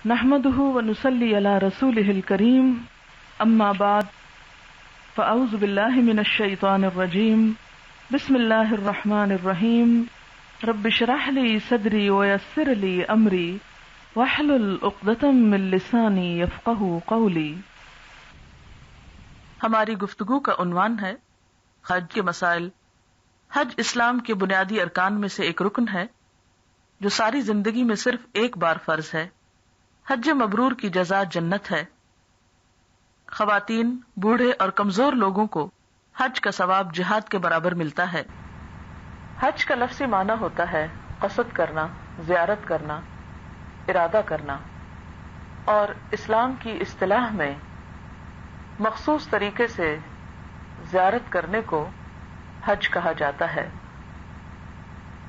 نحمده ونصلي على رسوله الكريم اما بعد فاعوذ بالله من الشيطان الرجيم بسم الله الرحمن الرحيم رب اشرح لي صدري ويسر لي امري واحلل عقدة من لساني يفقهوا قولي۔ ہماری گفتگو کا عنوان ہے حج کے مسائل۔ حج اسلام کے بنیادی ارکان میں سے ایک رکن ہے جو ساری زندگی میں صرف ایک بار فرض ہے۔ حج مبرور کی جزا جنت ہے۔ خواتین، بوڑھے اور کمزور لوگوں کو حج کا ثواب جہاد کے برابر ملتا ہے۔ حج کا لفظی معنی ہوتا ہے قصد کرنا، زیارت کرنا، ارادہ کرنا، اور اسلام کی اصطلاح میں مخصوص طریقے سے زیارت کرنے کو حج کہا جاتا ہے۔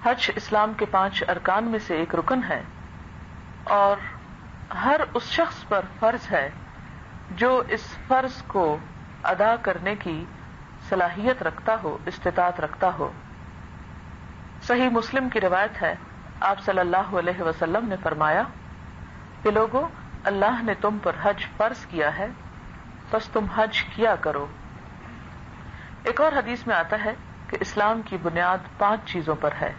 حج اسلام کے 5 ارکان میں سے ایک رکن ہے اور ہر اس شخص پر فرض ہے جو اس فرض کو ادا کرنے کی صلاحیت رکھتا ہو، استطاعت رکھتا ہو۔ صحیح مسلم کی روایت ہے، آپ صلی اللہ علیہ وسلم نے فرمایا کہ لوگو، اللہ نے تم پر حج فرض کیا ہے، بس تم حج کیا کرو۔ ایک اور حدیث میں آتا ہے کہ اسلام کی بنیاد 5 چیزوں پر ہے۔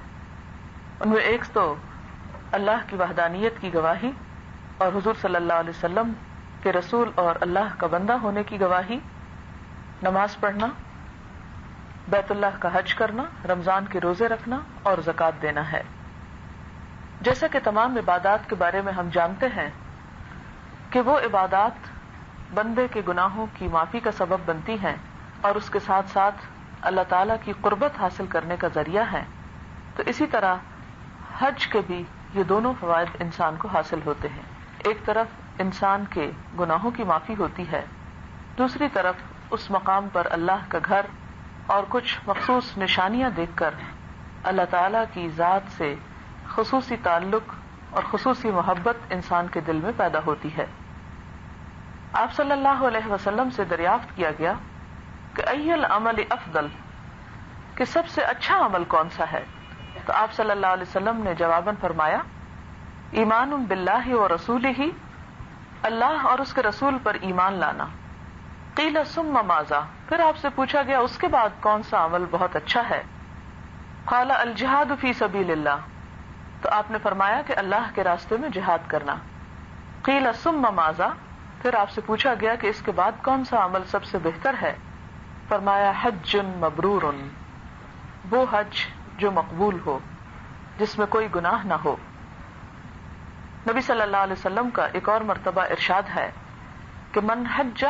ان میں ایک تو اللہ کی وحدانیت کی گواہی اور حضور صلی اللہ علیہ وسلم کے رسول اور اللہ کا بندہ ہونے کی گواہی، نماز پڑھنا، بیت اللہ کا حج کرنا، رمضان کے روزے رکھنا اور زکوٰۃ دینا ہے۔ جیسا کہ تمام عبادات کے بارے میں ہم جانتے ہیں کہ وہ عبادات بندے کے گناہوں کی معافی کا سبب بنتی ہیں اور اس کے ساتھ ساتھ اللہ تعالیٰ کی قربت حاصل کرنے کا ذریعہ ہیں، تو اسی طرح حج کے بھی یہ دونوں فوائد انسان کو حاصل ہوتے ہیں۔ ایک طرف انسان کے گناہوں کی معافی ہوتی ہے، دوسری طرف اس مقام پر اللہ کا گھر اور کچھ مخصوص نشانیاں دیکھ کر اللہ تعالیٰ کی ذات سے خصوصی تعلق اور خصوصی محبت انسان کے دل میں پیدا ہوتی ہے۔ آپ صلی اللہ علیہ وسلم سے دریافت کیا گیا کہ ای العمل افضل، کہ سب سے اچھا عمل کون سا ہے؟ تو آپ صلی اللہ علیہ وسلم نے جواباً فرمایا ایمان باللہ و رسولہ، اللہ اور اس کے رسول پر ایمان لانا۔ قیل ثم ماذا، پھر آپ سے پوچھا گیا اس کے بعد کون سا عمل بہت اچھا ہے؟ قال الجہاد فی سبیل اللہ، تو آپ نے فرمایا کہ اللہ کے راستے میں جہاد کرنا۔ قیل ثم ماذا، پھر آپ سے پوچھا گیا کہ اس کے بعد کون سا عمل سب سے بہتر ہے؟ فرمایا حج مبرور، وہ حج جو مقبول ہو، جس میں کوئی گناہ نہ ہو۔ نبی صلی اللہ علیہ وسلم کا ایک اور مرتبہ ارشاد ہے کہ من حج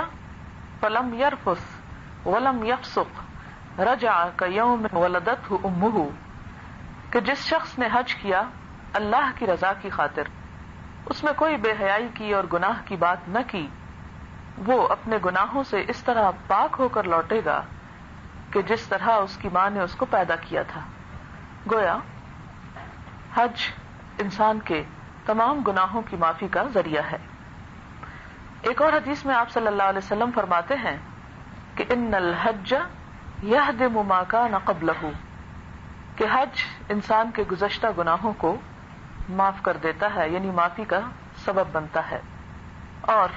فلم یرفث ولم یفسق رجع کیوم ولدتہ امہ، کہ جس شخص نے حج کیا اللہ کی رضا کی خاطر، اس میں کوئی بے حیائی کی اور گناہ کی بات نہ کی، وہ اپنے گناہوں سے اس طرح پاک ہو کر لوٹے گا کہ جس طرح اس کی ماں نے اس کو پیدا کیا تھا۔ گویا حج انسان کے تمام گناہوں کی معافی کا ذریعہ ہے۔ ایک اور حدیث میں آپ صلی اللہ علیہ وسلم فرماتے ہیں کہ ان الحج یہدم ما کان قبلہ، کہ حج انسان کے گزشتہ گناہوں کو معاف کر دیتا ہے، یعنی معافی کا سبب بنتا ہے۔ اور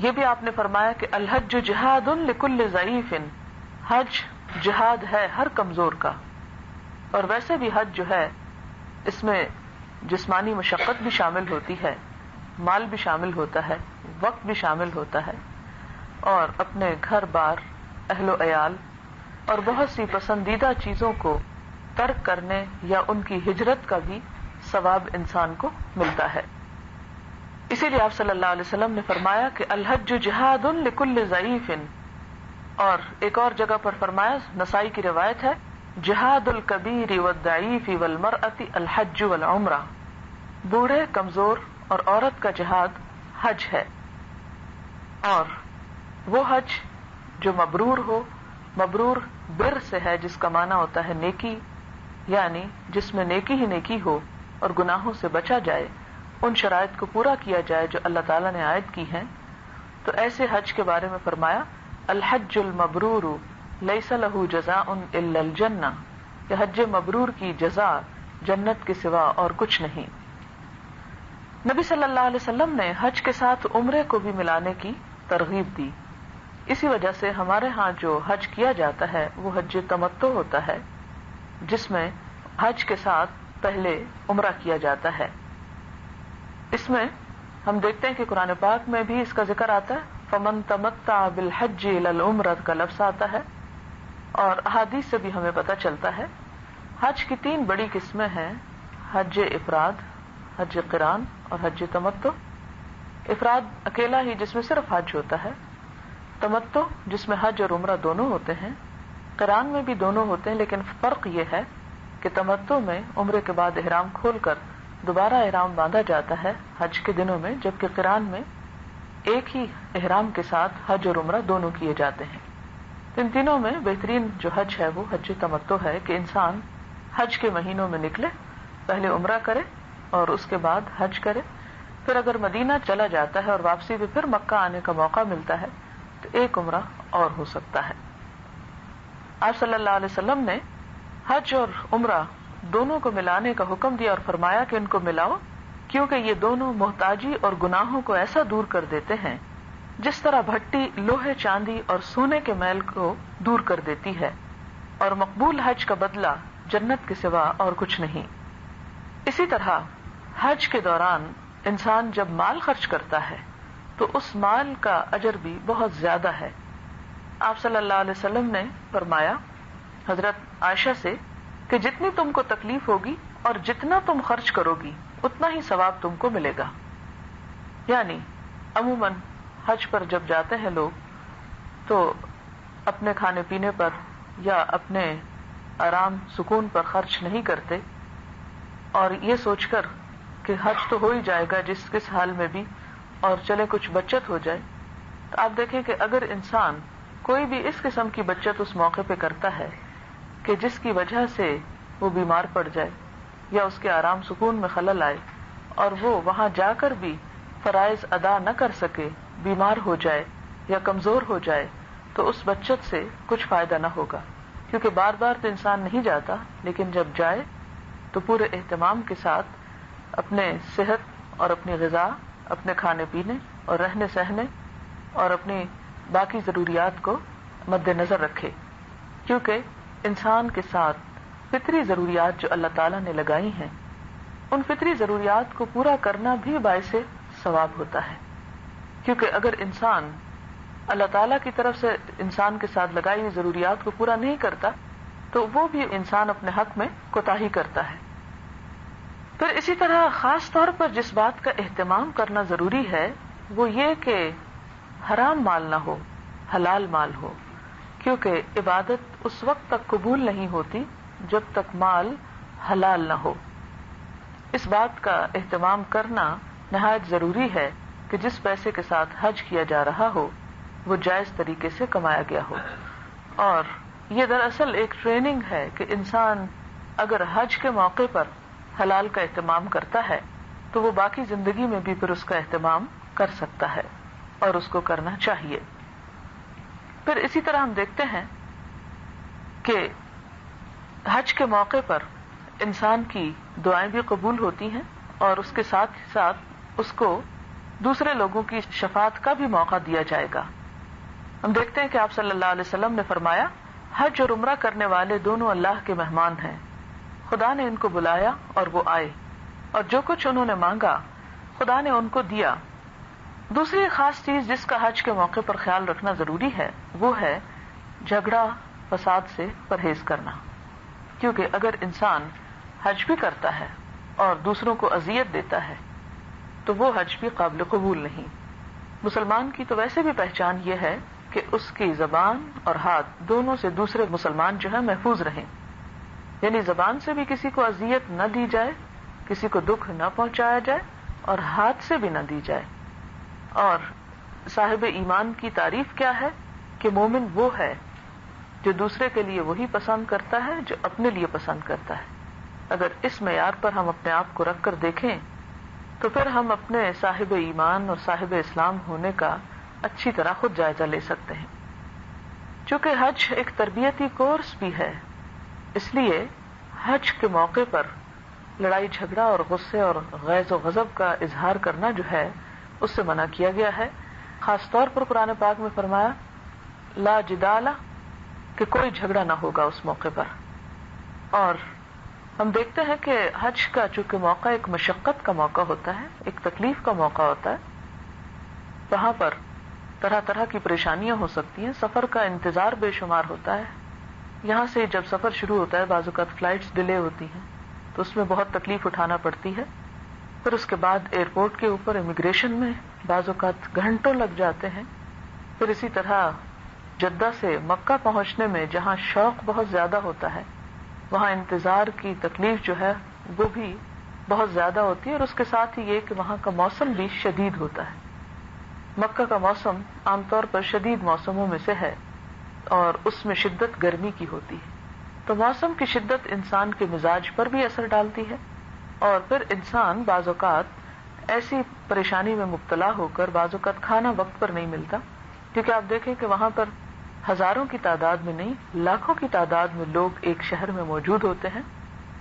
یہ بھی آپ نے فرمایا کہ الحج جہاد لکل ضعیف، حج جہاد ہے ہر کمزور کا۔ اور ویسے بھی حج جو ہے اس میں جسمانی مشقت بھی شامل ہوتی ہے، مال بھی شامل ہوتا ہے، وقت بھی شامل ہوتا ہے، اور اپنے گھر بار، اہل و عیال اور بہت سی پسندیدہ چیزوں کو ترک کرنے یا ان کی ہجرت کا بھی ثواب انسان کو ملتا ہے۔ اسی لیے آپ صلی اللہ علیہ وسلم نے فرمایا کہ الحج جہاد لکل ضعیف، اور ایک اور جگہ پر فرمایا، نسائی کی روایت ہے، جہاد الکبیر والضعیف والمرأة الحج والعمرہ، بوڑھے، کمزور اور عورت کا جہاد حج ہے۔ اور وہ حج جو مبرور ہو، مبرور بر سے ہے جس کا معنی ہوتا ہے نیکی، یعنی جس میں نیکی ہی نیکی ہو اور گناہوں سے بچا جائے، ان شرائط کو پورا کیا جائے جو اللہ تعالیٰ نے عائد کی ہیں، تو ایسے حج کے بارے میں فرمایا الحج المبرور لیس لہ جزاء الا الجنہ، کہ حج مبرور کی جزا جنت کے سوا اور کچھ نہیں۔ نبی صلی اللہ علیہ وسلم نے حج کے ساتھ عمرے کو بھی ملانے کی ترغیب دی. اسی وجہ سے ہمارے ہاں جو حج کیا جاتا ہے وہ حج تمتع ہوتا ہے، جس میں حج کے ساتھ پہلے عمرہ کیا جاتا ہے. اس میں ہم دیکھتے ہیں کہ قرآن پاک میں بھی اس کا ذکر آتا ہے، فمن تمتع بالحج الی العمرۃ کا لفظ آتا ہے، اور احادیث سے بھی ہمیں پتہ چلتا ہے. حج کی 3 بڑی قسمیں ہیں: حج افراد، حج قران اور حج تمتع. افراد اکیلا ہی جس میں صرف حج ہوتا ہے، تمتع جس میں حج اور عمرہ دونوں ہوتے ہیں، قران میں بھی دونوں ہوتے ہیں، لیکن فرق یہ ہے کہ تمتع میں عمرے کے بعد احرام کھول کر دوبارہ احرام باندھا جاتا ہے حج کے دنوں میں، جبکہ قران میں ایک ہی احرام کے ساتھ حج اور عمرہ دونوں کیے جاتے ہیں. ان تینوں میں بہترین جو حج ہے وہ حج تمتع ہے کہ انسان حج کے مہینوں میں نکلے، پہلے عمرہ کرے اور اس کے بعد حج کرے. پھر اگر مدینہ چلا جاتا ہے اور واپسی میں پھر مکہ آنے کا موقع ملتا ہے تو ایک عمرہ اور ہو سکتا ہے. آپ صلی اللہ علیہ وسلم نے حج اور عمرہ دونوں کو ملانے کا حکم دیا اور فرمایا کہ ان کو ملاؤ، کیونکہ یہ دونوں محتاجی اور گناہوں کو ایسا دور کر دیتے ہیں جس طرح بھٹی لوہے، چاندی اور سونے کے میل کو دور کر دیتی ہے، اور مقبول حج کا بدلہ جنت کے سوا اور کچھ نہیں. اسی طرح حج کے دوران انسان جب مال خرچ کرتا ہے تو اس مال کا اجر بھی بہت زیادہ ہے. آپ صلی اللہ علیہ وسلم نے فرمایا حضرت عائشہ سے کہ جتنی تم کو تکلیف ہوگی اور جتنا تم خرچ کرو گی اتنا ہی ثواب تم کو ملے گا. یعنی عموماً حج پر جب جاتے ہیں لوگ تو اپنے کھانے پینے پر یا اپنے آرام سکون پر خرچ نہیں کرتے، اور یہ سوچ کر کہ حج تو ہو ہی جائے گا جس کس حال میں بھی، اور چلے کچھ بچت ہو جائے. تو آپ دیکھیں کہ اگر انسان کوئی بھی اس قسم کی بچت اس موقع پہ کرتا ہے کہ جس کی وجہ سے وہ بیمار پڑ جائے یا اس کے آرام سکون میں خلل آئے اور وہ وہاں جا کر بھی فرائض ادا نہ کر سکے، بیمار ہو جائے یا کمزور ہو جائے، تو اس بچت سے کچھ فائدہ نہ ہوگا. کیونکہ بار بار تو انسان نہیں جاتا، لیکن جب جائے تو پورے اہتمام کے ساتھ اپنے صحت اور اپنی غذا، اپنے کھانے پینے اور رہنے سہنے اور اپنی باقی ضروریات کو مد نظر رکھے. کیونکہ انسان کے ساتھ فطری ضروریات جو اللہ تعالیٰ نے لگائی ہیں، ان فطری ضروریات کو پورا کرنا بھی باعث ثواب ہوتا ہے. کیونکہ اگر انسان اللہ تعالیٰ کی طرف سے انسان کے ساتھ لگائی ہوئی ضروریات کو پورا نہیں کرتا تو وہ بھی انسان اپنے حق میں کوتاہی کرتا ہے. پھر اسی طرح خاص طور پر جس بات کا اہتمام کرنا ضروری ہے وہ یہ کہ حرام مال نہ ہو، حلال مال ہو. کیونکہ عبادت اس وقت تک قبول نہیں ہوتی جب تک مال حلال نہ ہو. اس بات کا اہتمام کرنا نہایت ضروری ہے کہ جس پیسے کے ساتھ حج کیا جا رہا ہو وہ جائز طریقے سے کمایا گیا ہو. اور یہ دراصل ایک ٹریننگ ہے کہ انسان اگر حج کے موقع پر حلال کا اہتمام کرتا ہے تو وہ باقی زندگی میں بھی پھر اس کا اہتمام کر سکتا ہے اور اس کو کرنا چاہیے. پھر اسی طرح ہم دیکھتے ہیں کہ حج کے موقع پر انسان کی دعائیں بھی قبول ہوتی ہیں اور اس کے ساتھ ساتھ اس کو دوسرے لوگوں کی شفاعت کا بھی موقع دیا جائے گا. ہم دیکھتے ہیں کہ آپ صلی اللہ علیہ وسلم نے فرمایا حج اور عمرہ کرنے والے دونوں اللہ کے مہمان ہیں. خدا نے ان کو بلایا اور وہ آئے، اور جو کچھ انہوں نے مانگا خدا نے ان کو دیا. دوسری خاص چیز جس کا حج کے موقع پر خیال رکھنا ضروری ہے وہ ہے جھگڑا فساد سے پرہیز کرنا. کیونکہ اگر انسان حج بھی کرتا ہے اور دوسروں کو اذیت دیتا ہے تو وہ حج بھی قابل قبول نہیں. مسلمان کی تو ویسے بھی پہچان یہ ہے کہ اس کی زبان اور ہاتھ دونوں سے دوسرے مسلمان جو ہے محفوظ رہیں. یعنی زبان سے بھی کسی کو اذیت نہ دی جائے، کسی کو دکھ نہ پہنچایا جائے، اور ہاتھ سے بھی نہ دی جائے. اور صاحب ایمان کی تعریف کیا ہے کہ مومن وہ ہے جو دوسرے کے لیے وہی پسند کرتا ہے جو اپنے لیے پسند کرتا ہے. اگر اس معیار پر ہم اپنے آپ کو رکھ کر دیکھیں تو پھر ہم اپنے صاحب ایمان اور صاحب اسلام ہونے کا اچھی طرح خود جائزہ لے سکتے ہیں. چونکہ حج ایک تربیتی کورس بھی ہے، اس لیے حج کے موقع پر لڑائی جھگڑا اور غصے اور غیظ و غضب کا اظہار کرنا جو ہے اس سے منع کیا گیا ہے. خاص طور پر قرآن پاک میں فرمایا لا جدال، کہ کوئی جھگڑا نہ ہوگا اس موقع پر. اور ہم دیکھتے ہیں کہ حج کا چونکہ موقع ایک مشقت کا موقع ہوتا ہے، ایک تکلیف کا موقع ہوتا ہے، وہاں پر طرح طرح کی پریشانیاں ہو سکتی ہیں، سفر کا انتظار بے شمار ہوتا ہے. یہاں سے جب سفر شروع ہوتا ہے بعض اوقات فلائٹس ڈیلے ہوتی ہیں تو اس میں بہت تکلیف اٹھانا پڑتی ہے. پھر اس کے بعد ایئرپورٹ کے اوپر امیگریشن میں بعض اوقات گھنٹوں لگ جاتے ہیں. پھر اسی طرح جدہ سے مکہ پہنچنے میں جہاں شوق بہت زیادہ ہوتا ہے وہاں انتظار کی تکلیف جو ہے وہ بھی بہت زیادہ ہوتی ہے. اور اس کے ساتھ ہی یہ کہ وہاں کا موسم بھی شدید ہوتا ہے. مکہ کا موسم عام طور پر شدید موسموں میں سے ہے اور اس میں شدت گرمی کی ہوتی ہے. تو موسم کی شدت انسان کے مزاج پر بھی اثر ڈالتی ہے اور پھر انسان بعض اوقات ایسی پریشانی میں مبتلا ہو کر بعض اوقات کھانا وقت پر نہیں ملتا، کیونکہ آپ دیکھیں کہ وہاں پر ہزاروں کی تعداد میں نہیں لاکھوں کی تعداد میں لوگ ایک شہر میں موجود ہوتے ہیں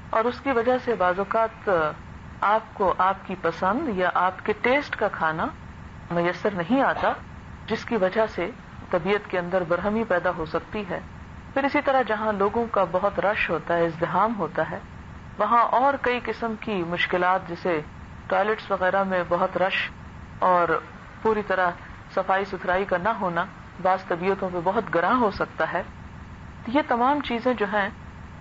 اور اس کی وجہ سے بعض اوقات آپ کو آپ کی پسند یا آپ کے ٹیسٹ کا کھانا میسر نہیں آتا، جس کی وجہ سے طبیعت کے اندر برہمی پیدا ہو سکتی ہے. پھر اسی طرح جہاں لوگوں کا بہت رش ہوتا ہے، ازدحام ہوتا ہے، وہاں اور کئی قسم کی مشکلات جیسے ٹوائلٹس وغیرہ میں بہت رش اور پوری طرح صفائی ستھرائی کا نہ ہونا بعض طبیعتوں پہ بہت گراں ہو سکتا ہے. یہ تمام چیزیں جو ہیں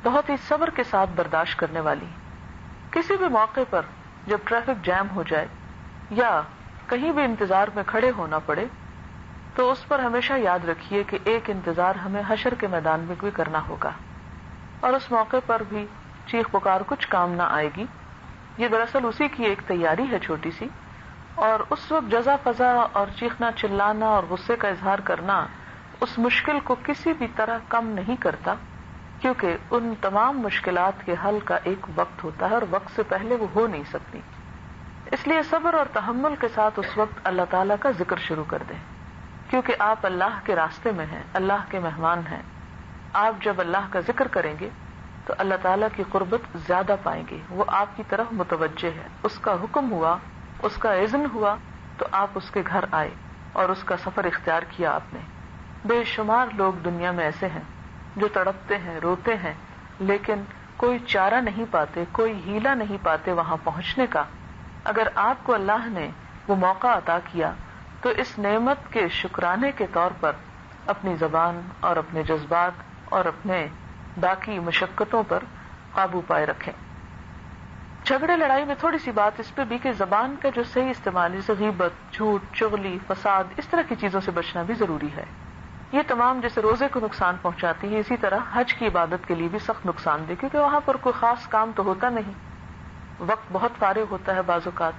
بہت ہی صبر کے ساتھ برداشت کرنے والی ہیں. کسی بھی موقع پر جب ٹریفک جام ہو جائے یا کہیں بھی انتظار میں کھڑے ہونا پڑے تو اس پر ہمیشہ یاد رکھیے کہ ایک انتظار ہمیں حشر کے میدان میں بھی کرنا ہوگا اور اس موقع پر بھی چیخ پکار کچھ کام نہ آئے گی. یہ دراصل اسی کی ایک تیاری ہے چھوٹی سی، اور اس وقت جزا فضا اور چیخنا چلانا اور غصے کا اظہار کرنا اس مشکل کو کسی بھی طرح کم نہیں کرتا، کیونکہ ان تمام مشکلات کے حل کا ایک وقت ہوتا ہے اور وقت سے پہلے وہ ہو نہیں سکتی. اس لیے صبر اور تحمل کے ساتھ اس وقت اللہ تعالیٰ کا ذکر شروع کر دیں، کیونکہ آپ اللہ کے راستے میں ہیں، اللہ کے مہمان ہیں. آپ جب اللہ کا ذکر کریں گے تو اللہ تعالیٰ کی قربت زیادہ پائیں گے، وہ آپ کی طرف متوجہ ہے. اس کا حکم ہوا، اس کا اذن ہوا تو آپ اس کے گھر آئے اور اس کا سفر اختیار کیا آپ نے. بے شمار لوگ دنیا میں ایسے ہیں جو تڑپتے ہیں، روتے ہیں، لیکن کوئی چارہ نہیں پاتے، کوئی ہیلا نہیں پاتے وہاں پہنچنے کا. اگر آپ کو اللہ نے وہ موقع عطا کیا تو اس نعمت کے شکرانے کے طور پر اپنی زبان اور اپنے جذبات اور اپنے باقی مشقتوں پر قابو پائے رکھیں. جھگڑے لڑائی میں تھوڑی سی بات اس پہ بھی کہ زبان کا جو صحیح استعمال، جیسے غیبت، جھوٹ، چغلی، فساد، اس طرح کی چیزوں سے بچنا بھی ضروری ہے. یہ تمام جیسے روزے کو نقصان پہنچاتی ہے، اسی طرح حج کی عبادت کے لیے بھی سخت نقصان دہ، کیونکہ وہاں پر کوئی خاص کام تو ہوتا نہیں، وقت بہت فارغ ہوتا ہے بعض اوقات،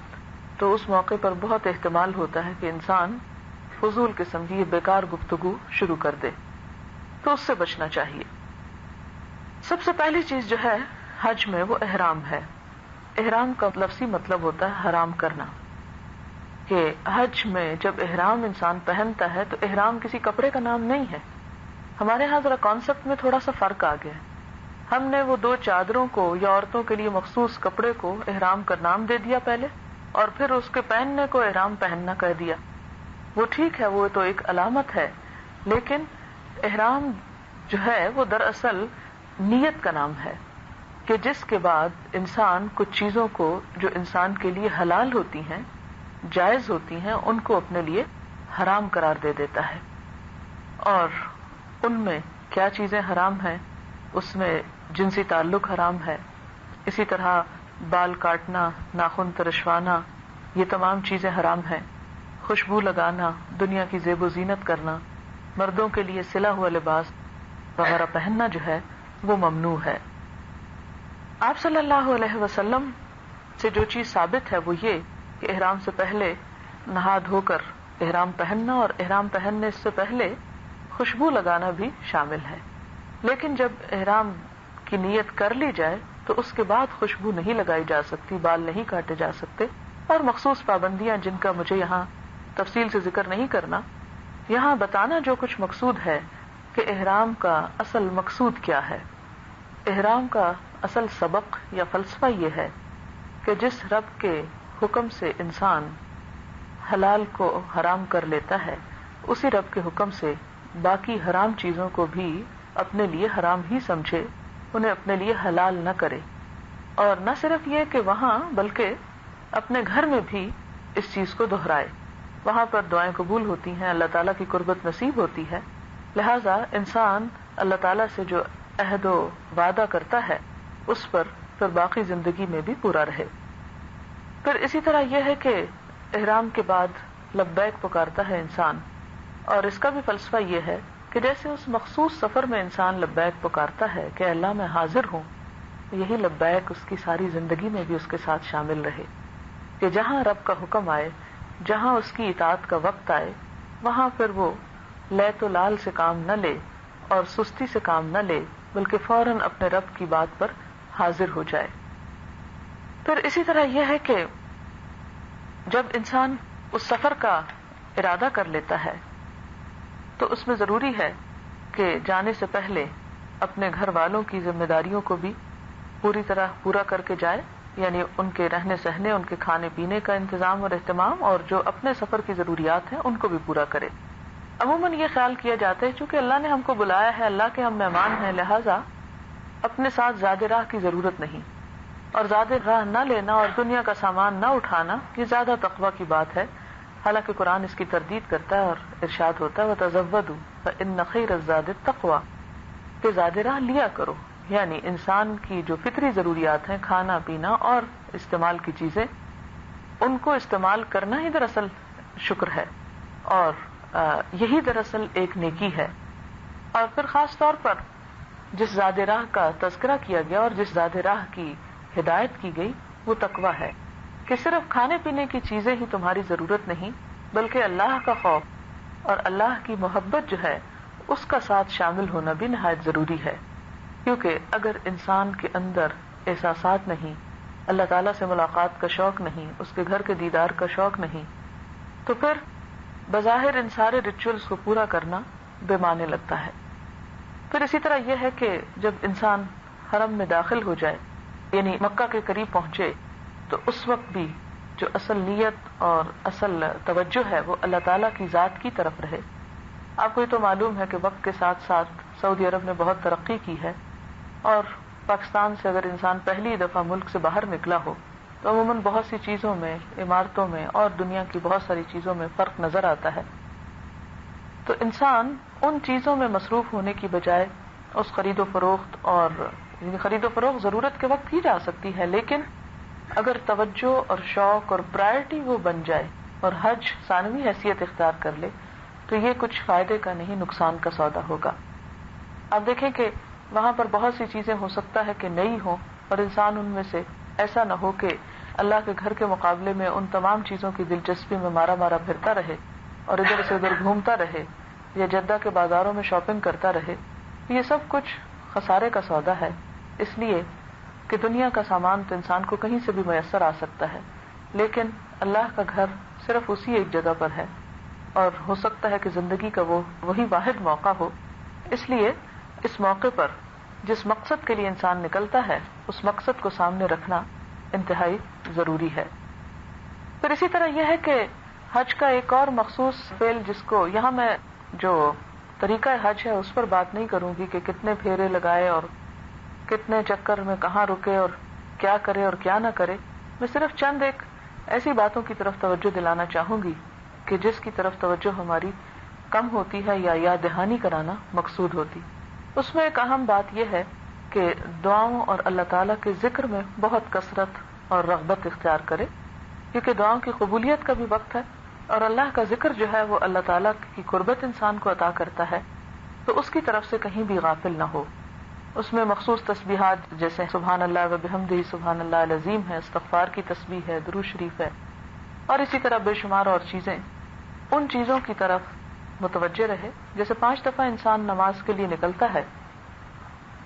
تو اس موقع پر بہت احتمال ہوتا ہے کہ انسان فضول قسم کی بیکار گفتگو شروع کر دے، تو اس سے بچنا چاہیے. سب سے پہلی چیز جو ہے حج میں وہ احرام ہے. احرام کا لفظی مطلب ہوتا ہے حرام کرنا، کہ حج میں جب احرام انسان پہنتا ہے تو احرام کسی کپڑے کا نام نہیں ہے. ہمارے ہاں ذرا کانسیپٹ میں تھوڑا سا فرق آ گیا ہے. ہم نے وہ دو چادروں کو یا عورتوں کے لیے مخصوص کپڑے کو احرام کا نام دے دیا پہلے، اور پھر اس کے پہننے کو احرام پہننا کہہ دیا. وہ ٹھیک ہے، وہ تو ایک علامت ہے، لیکن احرام جو ہے وہ دراصل نیت کا نام ہے، کہ جس کے بعد انسان کچھ چیزوں کو جو انسان کے لیے حلال ہوتی ہیں، جائز ہوتی ہیں، ان کو اپنے لیے حرام قرار دے دیتا ہے. اور ان میں کیا چیزیں حرام ہیں؟ اس میں جنسی تعلق حرام ہے، اسی طرح بال کاٹنا، ناخن ترشوانا، یہ تمام چیزیں حرام ہیں. خوشبو لگانا، دنیا کی زیب و زینت کرنا، مردوں کے لیے سلا ہوا لباس وغیرہ پہننا جو ہے وہ ممنوع ہے. آپ صلی اللہ علیہ وسلم سے جو چیز ثابت ہے وہ یہ کہ احرام سے پہلے نہا دھو کر احرام پہننا اور احرام پہننے سے پہلے خوشبو لگانا بھی شامل ہے. لیکن جب احرام کی نیت کر لی جائے تو اس کے بعد خوشبو نہیں لگائی جا سکتی، بال نہیں کاٹے جا سکتے، اور مخصوص پابندیاں جن کا مجھے یہاں تفصیل سے ذکر نہیں کرنا. یہاں بتانا جو کچھ مقصود ہے کہ احرام کا اصل مقصود کیا ہے. احرام کا اصل سبق یا فلسفہ یہ ہے کہ جس رب کے حکم سے انسان حلال کو حرام کر لیتا ہے، اسی رب کے حکم سے باقی حرام چیزوں کو بھی اپنے لیے حرام ہی سمجھے، انہیں اپنے لیے حلال نہ کرے. اور نہ صرف یہ کہ وہاں بلکہ اپنے گھر میں بھی اس چیز کو دہرائے. وہاں پر دعائیں قبول ہوتی ہیں، اللہ تعالیٰ کی قربت نصیب ہوتی ہے. لہذا انسان اللہ تعالیٰ سے جو عہد و وعدہ کرتا ہے اس پر پھر باقی زندگی میں بھی پورا رہے. پھر اسی طرح یہ ہے کہ احرام کے بعد لبیک پکارتا ہے انسان، اور اس کا بھی فلسفہ یہ ہے کہ جیسے اس مخصوص سفر میں انسان لبیک پکارتا ہے کہ اللہ میں حاضر ہوں، یہی لبیک اس کی ساری زندگی میں بھی اس کے ساتھ شامل رہے، کہ جہاں رب کا حکم آئے، جہاں اس کی اطاعت کا وقت آئے، وہاں پھر وہ لیت و لال سے کام نہ لے اور سستی سے کام نہ لے، بلکہ فوراً اپنے رب کی بات پر حاضر ہو جائے. پھر اسی طرح یہ ہے کہ جب انسان اس سفر کا ارادہ کر لیتا ہے تو اس میں ضروری ہے کہ جانے سے پہلے اپنے گھر والوں کی ذمہ داریوں کو بھی پوری طرح پورا کر کے جائے، یعنی ان کے رہنے سہنے، ان کے کھانے پینے کا انتظام اور اہتمام، اور جو اپنے سفر کی ضروریات ہیں ان کو بھی پورا کرے. عموماً یہ خیال کیا جاتا ہے چونکہ اللہ نے ہم کو بلایا ہے، اللہ کے ہم مہمان ہیں، لہٰذا اپنے ساتھ زیادہ راہ کی ضرورت نہیں، اور زیادہ راہ نہ لینا اور دنیا کا سامان نہ اٹھانا یہ زیادہ تقویٰ کی بات ہے. حالانکہ قرآن اس کی تردید کرتا ہے اور ارشاد ہوتا ہے وَتَزَوَّدُوا فَإِنَّ خَيْرَ الزَّادِ التَّقْوَىٰ، کہ زیادہ راہ لیا کرو، یعنی انسان کی جو فطری ضروریات ہیں، کھانا پینا اور استعمال کی چیزیں، ان کو استعمال کرنا ہی دراصل شکر ہے، اور یہی دراصل ایک نیکی ہے. اور پھر خاص طور پر جس زیادہ راہ کا تذکرہ کیا گیا اور جس زیادہ راہ کی ہدایت کی گئی وہ تقویٰ ہے، کہ صرف کھانے پینے کی چیزیں ہی تمہاری ضرورت نہیں، بلکہ اللہ کا خوف اور اللہ کی محبت جو ہے اس کا ساتھ شامل ہونا بھی نہایت ضروری ہے. کیونکہ اگر انسان کے اندر احساسات نہیں، اللہ تعالیٰ سے ملاقات کا شوق نہیں، اس کے گھر کے دیدار کا شوق نہیں، تو پھر بظاہر ان سارے ریچولز کو پورا کرنا بے معنی لگتا ہے. پھر اسی طرح یہ ہے کہ جب انسان حرم میں داخل ہو جائے، یعنی مکہ کے قریب پہنچے، تو اس وقت بھی جو اصل نیت اور اصل توجہ ہے وہ اللہ تعالیٰ کی ذات کی طرف رہے. آپ کو یہ تو معلوم ہے کہ وقت کے ساتھ ساتھ سعودی عرب نے بہت ترقی کی ہے، اور پاکستان سے اگر انسان پہلی دفعہ ملک سے باہر نکلا ہو تو عموماً بہت سی چیزوں میں، عمارتوں میں اور دنیا کی بہت ساری چیزوں میں فرق نظر آتا ہے. تو انسان ان چیزوں میں مصروف ہونے کی بجائے اس خرید و فروخت، اور خرید و فروخت ضرورت کے وقت کی جا سکتی ہے، لیکن اگر توجہ اور شوق اور پرائرٹی وہ بن جائے اور حج ثانوی حیثیت اختیار کر لے تو یہ کچھ فائدے کا نہیں، نقصان کا سودا ہوگا. آپ دیکھیں کہ وہاں پر بہت سی چیزیں ہو سکتا ہے کہ نئی ہوں، اور انسان ان میں سے ایسا نہ ہو کہ اللہ کے گھر کے مقابلے میں ان تمام چیزوں کی دلچسپی میں مارا مارا پھرتا رہے اور ادھر سے ادھر گھومتا رہے یا جدہ کے بازاروں میں شاپنگ کرتا رہے. یہ سب کچھ خسارے کا سودا ہے، اس لیے کہ دنیا کا سامان تو انسان کو کہیں سے بھی میسر آ سکتا ہے، لیکن اللہ کا گھر صرف اسی ایک جگہ پر ہے، اور ہو سکتا ہے کہ زندگی کا وہی واحد موقع ہو. اس لیے اس موقع پر جس مقصد کے لیے انسان نکلتا ہے اس مقصد کو سامنے رکھنا انتہائی ضروری ہے. پھر اسی طرح یہ ہے کہ حج کا ایک اور مخصوص فعل، جس کو یہاں میں جو طریقہ حج ہے اس پر بات نہیں کروں گی کہ کتنے پھیرے لگائے اور کتنے چکر میں کہاں رکے اور کیا کرے اور کیا نہ کرے. میں صرف چند ایک ایسی باتوں کی طرف توجہ دلانا چاہوں گی کہ جس کی طرف توجہ ہماری کم ہوتی ہے یا یاد دہانی کرانا مقصود ہوتی. اس میں ایک اہم بات یہ ہے کہ دعاؤں اور اللہ تعالیٰ کے ذکر میں بہت کثرت اور رغبت اختیار کرے، کیونکہ دعاؤں کی قبولیت کا بھی وقت ہے، اور اللہ کا ذکر جو ہے وہ اللہ تعالیٰ کی قربت انسان کو عطا کرتا ہے، تو اس کی طرف سے کہیں بھی غافل نہ ہو. اس میں مخصوص تسبیحات جیسے سبحان اللہ و بحمدہ، سبحان اللہ العظیم ہے، استغفار کی تسبیح ہے، درود شریف ہے، اور اسی طرح بے شمار اور چیزیں. ان چیزوں کی طرف متوجہ رہے. جیسے 5 دفعہ انسان نماز کے لیے نکلتا ہے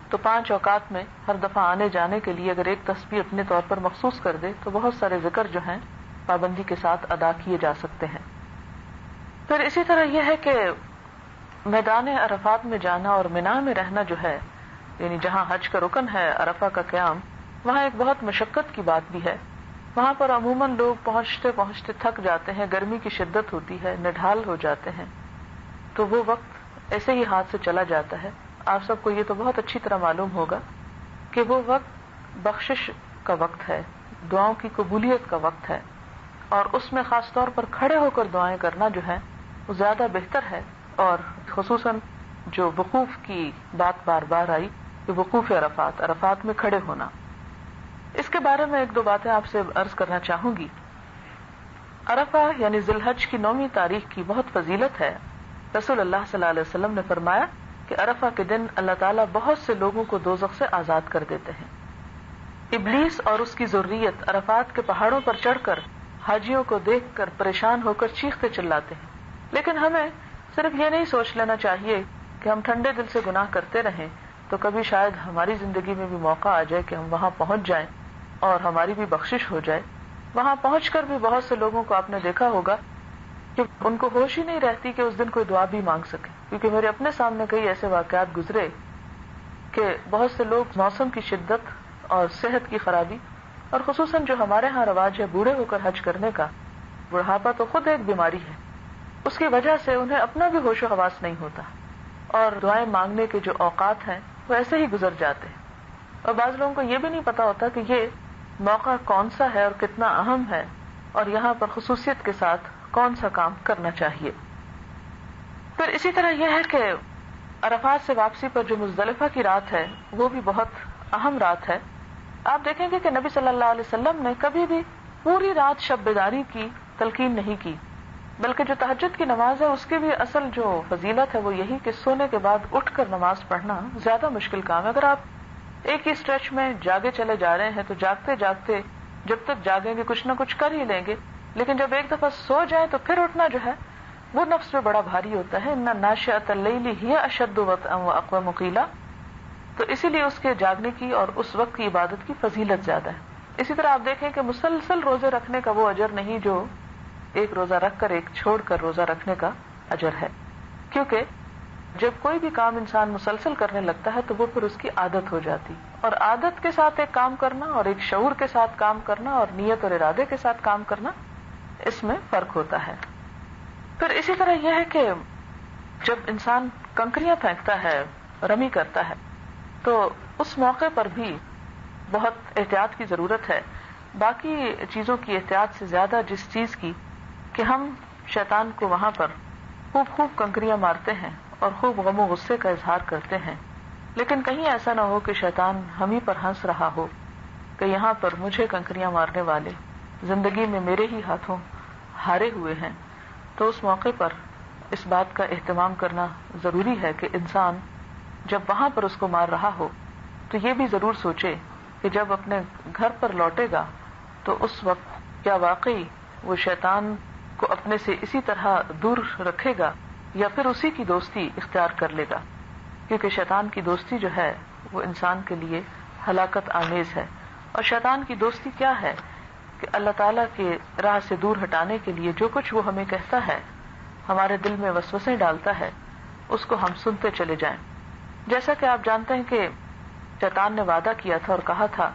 تو 5 اوقات میں ہر دفعہ آنے جانے کے لیے اگر ایک تسبیح اپنے طور پر مخصوص کر دے تو بہت سارے ذکر جو ہیں پابندی کے ساتھ ادا کیے جا سکتے ہیں. پھر اسی طرح یہ ہے کہ میدان عرفات میں جانا اور منا میں رہنا جو ہے، یعنی جہاں حج کا رکن ہے عرفہ کا قیام، وہاں ایک بہت مشقت کی بات بھی ہے، وہاں پر عموماً لوگ پہنچتے پہنچتے تھک جاتے ہیں، گرمی کی شدت ہوتی ہے، نڈھال ہو جاتے ہیں، تو وہ وقت ایسے ہی ہاتھ سے چلا جاتا ہے. آپ سب کو یہ تو بہت اچھی طرح معلوم ہوگا کہ وہ وقت بخشش کا وقت ہے، دعاؤں کی قبولیت کا وقت ہے، اور اس میں خاص طور پر کھڑے ہو کر دعائیں کرنا جو ہے وہ زیادہ بہتر ہے. اور خصوصاً جو وقوف کی بات بار بار آئی کہ وقوف عرفات، عرفات میں کھڑے ہونا، اس کے بارے میں ایک دو باتیں آپ سے عرض کرنا چاہوں گی. عرفہ یعنی ذی الحج کی 9ویں تاریخ کی بہت فضیلت ہے. رسول اللہ صلی اللہ علیہ وسلم نے فرمایا کہ عرفہ کے دن اللہ تعالیٰ بہت سے لوگوں کو دوزخ سے آزاد کر دیتے ہیں. ابلیس اور اس کی ذریت عرفات کے پہاڑوں پر چڑھ کر حاجیوں کو دیکھ کر پریشان ہو کر چیختے چلاتے ہیں. لیکن ہمیں صرف یہ نہیں سوچ لینا چاہیے کہ ہم ٹھنڈے دل سے گناہ کرتے رہیں تو کبھی شاید ہماری زندگی میں بھی موقع آ جائے کہ ہم وہاں پہنچ جائیں اور ہماری بھی بخشش ہو جائے. وہاں پہنچ کر بھی بہت سے لوگوں کو آپ نے دیکھا ہوگا کہ ان کو ہوش ہی نہیں رہتی کہ اس دن کوئی دعا بھی مانگ سکے. کیونکہ میرے اپنے سامنے کئی ایسے واقعات گزرے کہ بہت سے لوگ موسم کی شدت اور صحت کی خرابی، اور خصوصاً جو ہمارے ہاں رواج ہے بوڑھے ہو کر حج کرنے کا، بڑھاپا تو خود ایک بیماری ہے، اس کی وجہ سے انہیں اپنا بھی ہوش و حواس نہیں ہوتا، اور دعائیں مانگنے کے جو اوقات ہیں وہ ایسے ہی گزر جاتے ہیں. اور بعض لوگوں کو یہ بھی نہیں پتا ہوتا کہ یہ موقع کون سا ہے اور کتنا اہم ہے، اور یہاں پر خصوصیت کے ساتھ کون سا کام کرنا چاہیے. پھر اسی طرح یہ ہے کہ عرفات سے واپسی پر جو مزدلفہ کی رات ہے وہ بھی بہت اہم رات ہے. آپ دیکھیں گے کہ نبی صلی اللہ علیہ وسلم نے کبھی بھی پوری رات شب بیداری کی تلقین نہیں کی، بلکہ جو تہجد کی نماز ہے اس کی بھی اصل جو فضیلت ہے وہ یہی کہ سونے کے بعد اٹھ کر نماز پڑھنا زیادہ مشکل کام ہے. اگر آپ ایک ہی اسٹریچ میں جاگے چلے جا رہے ہیں تو جاگتے جاگتے جب تک جاگیں گے کچھ نہ کچھ کر ہی لیں گے، لیکن جب ایک دفعہ سو جائیں تو پھر اٹھنا جو ہے وہ نفس پہ بڑا بھاری ہوتا ہے. ان ناشئۃ اللیل ہی اشد وطئا واقوم قیلا. تو اسی لیے اس کے جاگنے کی اور اس وقت کی عبادت کی فضیلت زیادہ ہے. اسی طرح آپ دیکھیں کہ مسلسل روزے رکھنے کا وہ اجر نہیں جو ایک روزہ رکھ کر ایک چھوڑ کر روزہ رکھنے کا اجر ہے. کیونکہ جب کوئی بھی کام انسان مسلسل کرنے لگتا ہے تو وہ پھر اس کی عادت ہو جاتی، اور عادت کے ساتھ ایک کام کرنا اور ایک شعور کے ساتھ کام کرنا اور نیت اور ارادے کے ساتھ کام کرنا، اس میں فرق ہوتا ہے. پھر اسی طرح یہ ہے کہ جب انسان کنکریاں پھینکتا ہے، رمی کرتا ہے، تو اس موقع پر بھی بہت احتیاط کی ضرورت ہے. باقی چیزوں کی احتیاط سے زیادہ جس چیز کی کہ ہم شیطان کو وہاں پر خوب کنکریاں مارتے ہیں اور خوب غم و غصے کا اظہار کرتے ہیں، لیکن کہیں ایسا نہ ہو کہ شیطان ہم ہی پر ہنس رہا ہو کہ یہاں پر مجھے کنکریاں مارنے والے زندگی میں میرے ہی ہاتھوں ہارے ہوئے ہیں. تو اس موقع پر اس بات کا اہتمام کرنا ضروری ہے کہ انسان جب وہاں پر اس کو مار رہا ہو تو یہ بھی ضرور سوچے کہ جب اپنے گھر پر لوٹے گا تو اس وقت کیا واقعی وہ شیطان کو اپنے سے اسی طرح دور رکھے گا یا پھر اسی کی دوستی اختیار کر لے گا. کیونکہ شیطان کی دوستی جو ہے وہ انسان کے لیے ہلاکت آمیز ہے. اور شیطان کی دوستی کیا ہے کہ اللہ تعالیٰ کے راہ سے دور ہٹانے کے لیے جو کچھ وہ ہمیں کہتا ہے، ہمارے دل میں وسوسے ڈالتا ہے، اس کو ہم سنتے چلے جائیں. جیسا کہ آپ جانتے ہیں کہ شیطان نے وعدہ کیا تھا اور کہا تھا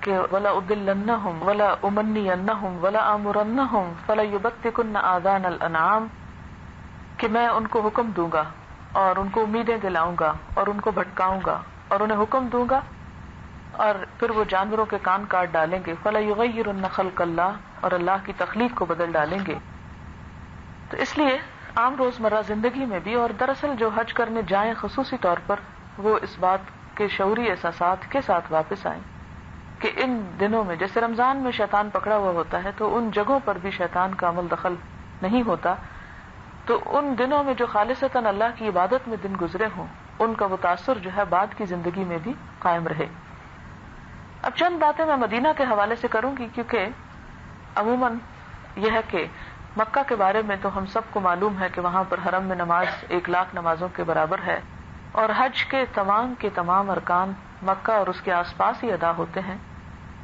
کہ وَلَا أُضِلَّنَّهُمْ وَلَا أُمَنِّيَنَّهُمْ وَلَا آمُرَنَّهُمْ فَلَيُبَتِّكُنَّ آذَانَ الْأَنْعَامِ، کہ میں ان کو حکم دوں گا اور ان کو امیدیں دلاؤں گا اور ان کو بھٹکاؤں گا اور انہیں حکم دوں گا اور پھر وہ جانوروں کے کان کاٹ ڈالیں گے. فَلَيُغَيِّرُنَّ خَلْقَ اللَّهِ، اور اللہ کی تخلیق کو بدل ڈالیں گے. تو اس لیے عام روزمرہ زندگی میں بھی، اور دراصل جو حج کرنے جائیں خصوصی طور پر، وہ اس بات کے شعوری احساسات کے ساتھ واپس آئیں کہ ان دنوں میں جیسے رمضان میں شیطان پکڑا ہوا ہوتا ہے تو ان جگہوں پر بھی شیطان کا عمل دخل نہیں ہوتا. تو ان دنوں میں جو خالصتاً اللہ کی عبادت میں دن گزرے ہوں ان کا وہ تاثر جو ہے بعد کی زندگی میں بھی قائم رہے. اب چند باتیں میں مدینہ کے حوالے سے کروں گی، کیونکہ عموماً یہ ہے کہ مکہ کے بارے میں تو ہم سب کو معلوم ہے کہ وہاں پر حرم میں نماز 1,00,000 نمازوں کے برابر ہے، اور حج کے تمام ارکان مکہ اور اس کے آس پاس ہی ادا ہوتے ہیں.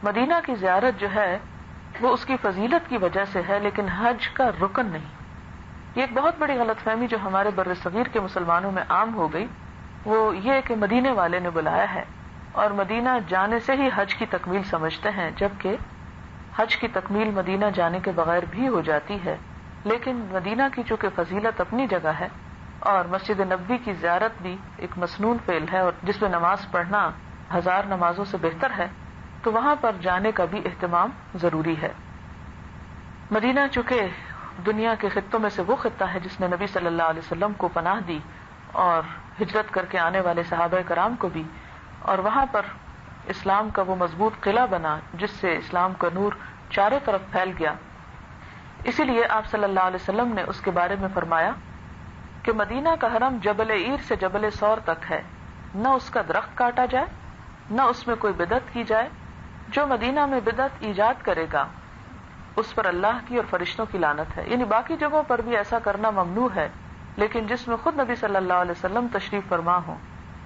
مدینہ کی زیارت جو ہے وہ اس کی فضیلت کی وجہ سے ہے، لیکن حج کا رکن نہیں. یہ ایک بہت بڑی غلط فہمی جو ہمارے بر صغیر کے مسلمانوں میں عام ہو گئی، وہ یہ کہ مدینے والے نے بلایا ہے اور مدینہ جانے سے ہی حج کی تکمیل سمجھتے ہیں، جبکہ حج کی تکمیل مدینہ جانے کے بغیر بھی ہو جاتی ہے، لیکن مدینہ کی چونکہ فضیلت اپنی جگہ ہے اور مسجد نبوی کی زیارت بھی ایک مسنون فعل ہے اور جس میں نماز پڑھنا 1000 نمازوں سے بہتر ہے، تو وہاں پر جانے کا بھی اہتمام ضروری ہے۔ مدینہ چونکہ دنیا کے خطوں میں سے وہ خطہ ہے جس نے نبی صلی اللہ علیہ وسلم کو پناہ دی اور ہجرت کر کے آنے والے صحابہ کرام کو بھی، اور وہاں پر اسلام کا وہ مضبوط قلعہ بنا جس سے اسلام کا نور چاروں طرف پھیل گیا۔ اسی لیے آپ صلی اللہ علیہ وسلم نے اس کے بارے میں فرمایا کہ مدینہ کا حرم جبل عیر سے جبل ثور تک ہے، نہ اس کا درخت کاٹا جائے نہ اس میں کوئی بدعت کی جائے، جو مدینہ میں بدعت ایجاد کرے گا اس پر اللہ کی اور فرشتوں کی لعنت ہے۔ یعنی باقی جگہوں پر بھی ایسا کرنا ممنوع ہے، لیکن جس میں خود نبی صلی اللہ علیہ وسلم تشریف فرما ہوں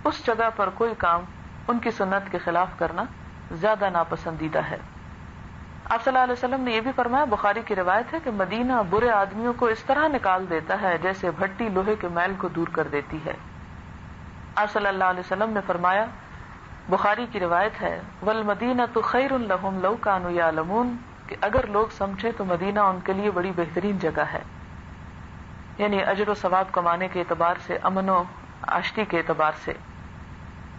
اس جگہ پر کوئی کام ان کی سنت کے خلاف کرنا زیادہ ناپسندیدہ ہے۔ آپ صلی اللہ علیہ وسلم نے یہ بھی فرمایا، بخاری کی روایت ہے کہ مدینہ برے آدمیوں کو اس طرح نکال دیتا ہے جیسے بھٹی لوہے کے میل کو دور کر دیتی ہے۔ آپ صلی اللہ علیہ وسلم نے فرمایا، بخاری کی روایت ہے، والمدینۃ خیر لہم لو کانوا یعلمون، کہ اگر لوگ سمجھے تو مدینہ ان کے لیے بڑی بہترین جگہ ہے، یعنی اجر و ثواب کمانے کے اعتبار سے، امن و آشتی کے اعتبار سے۔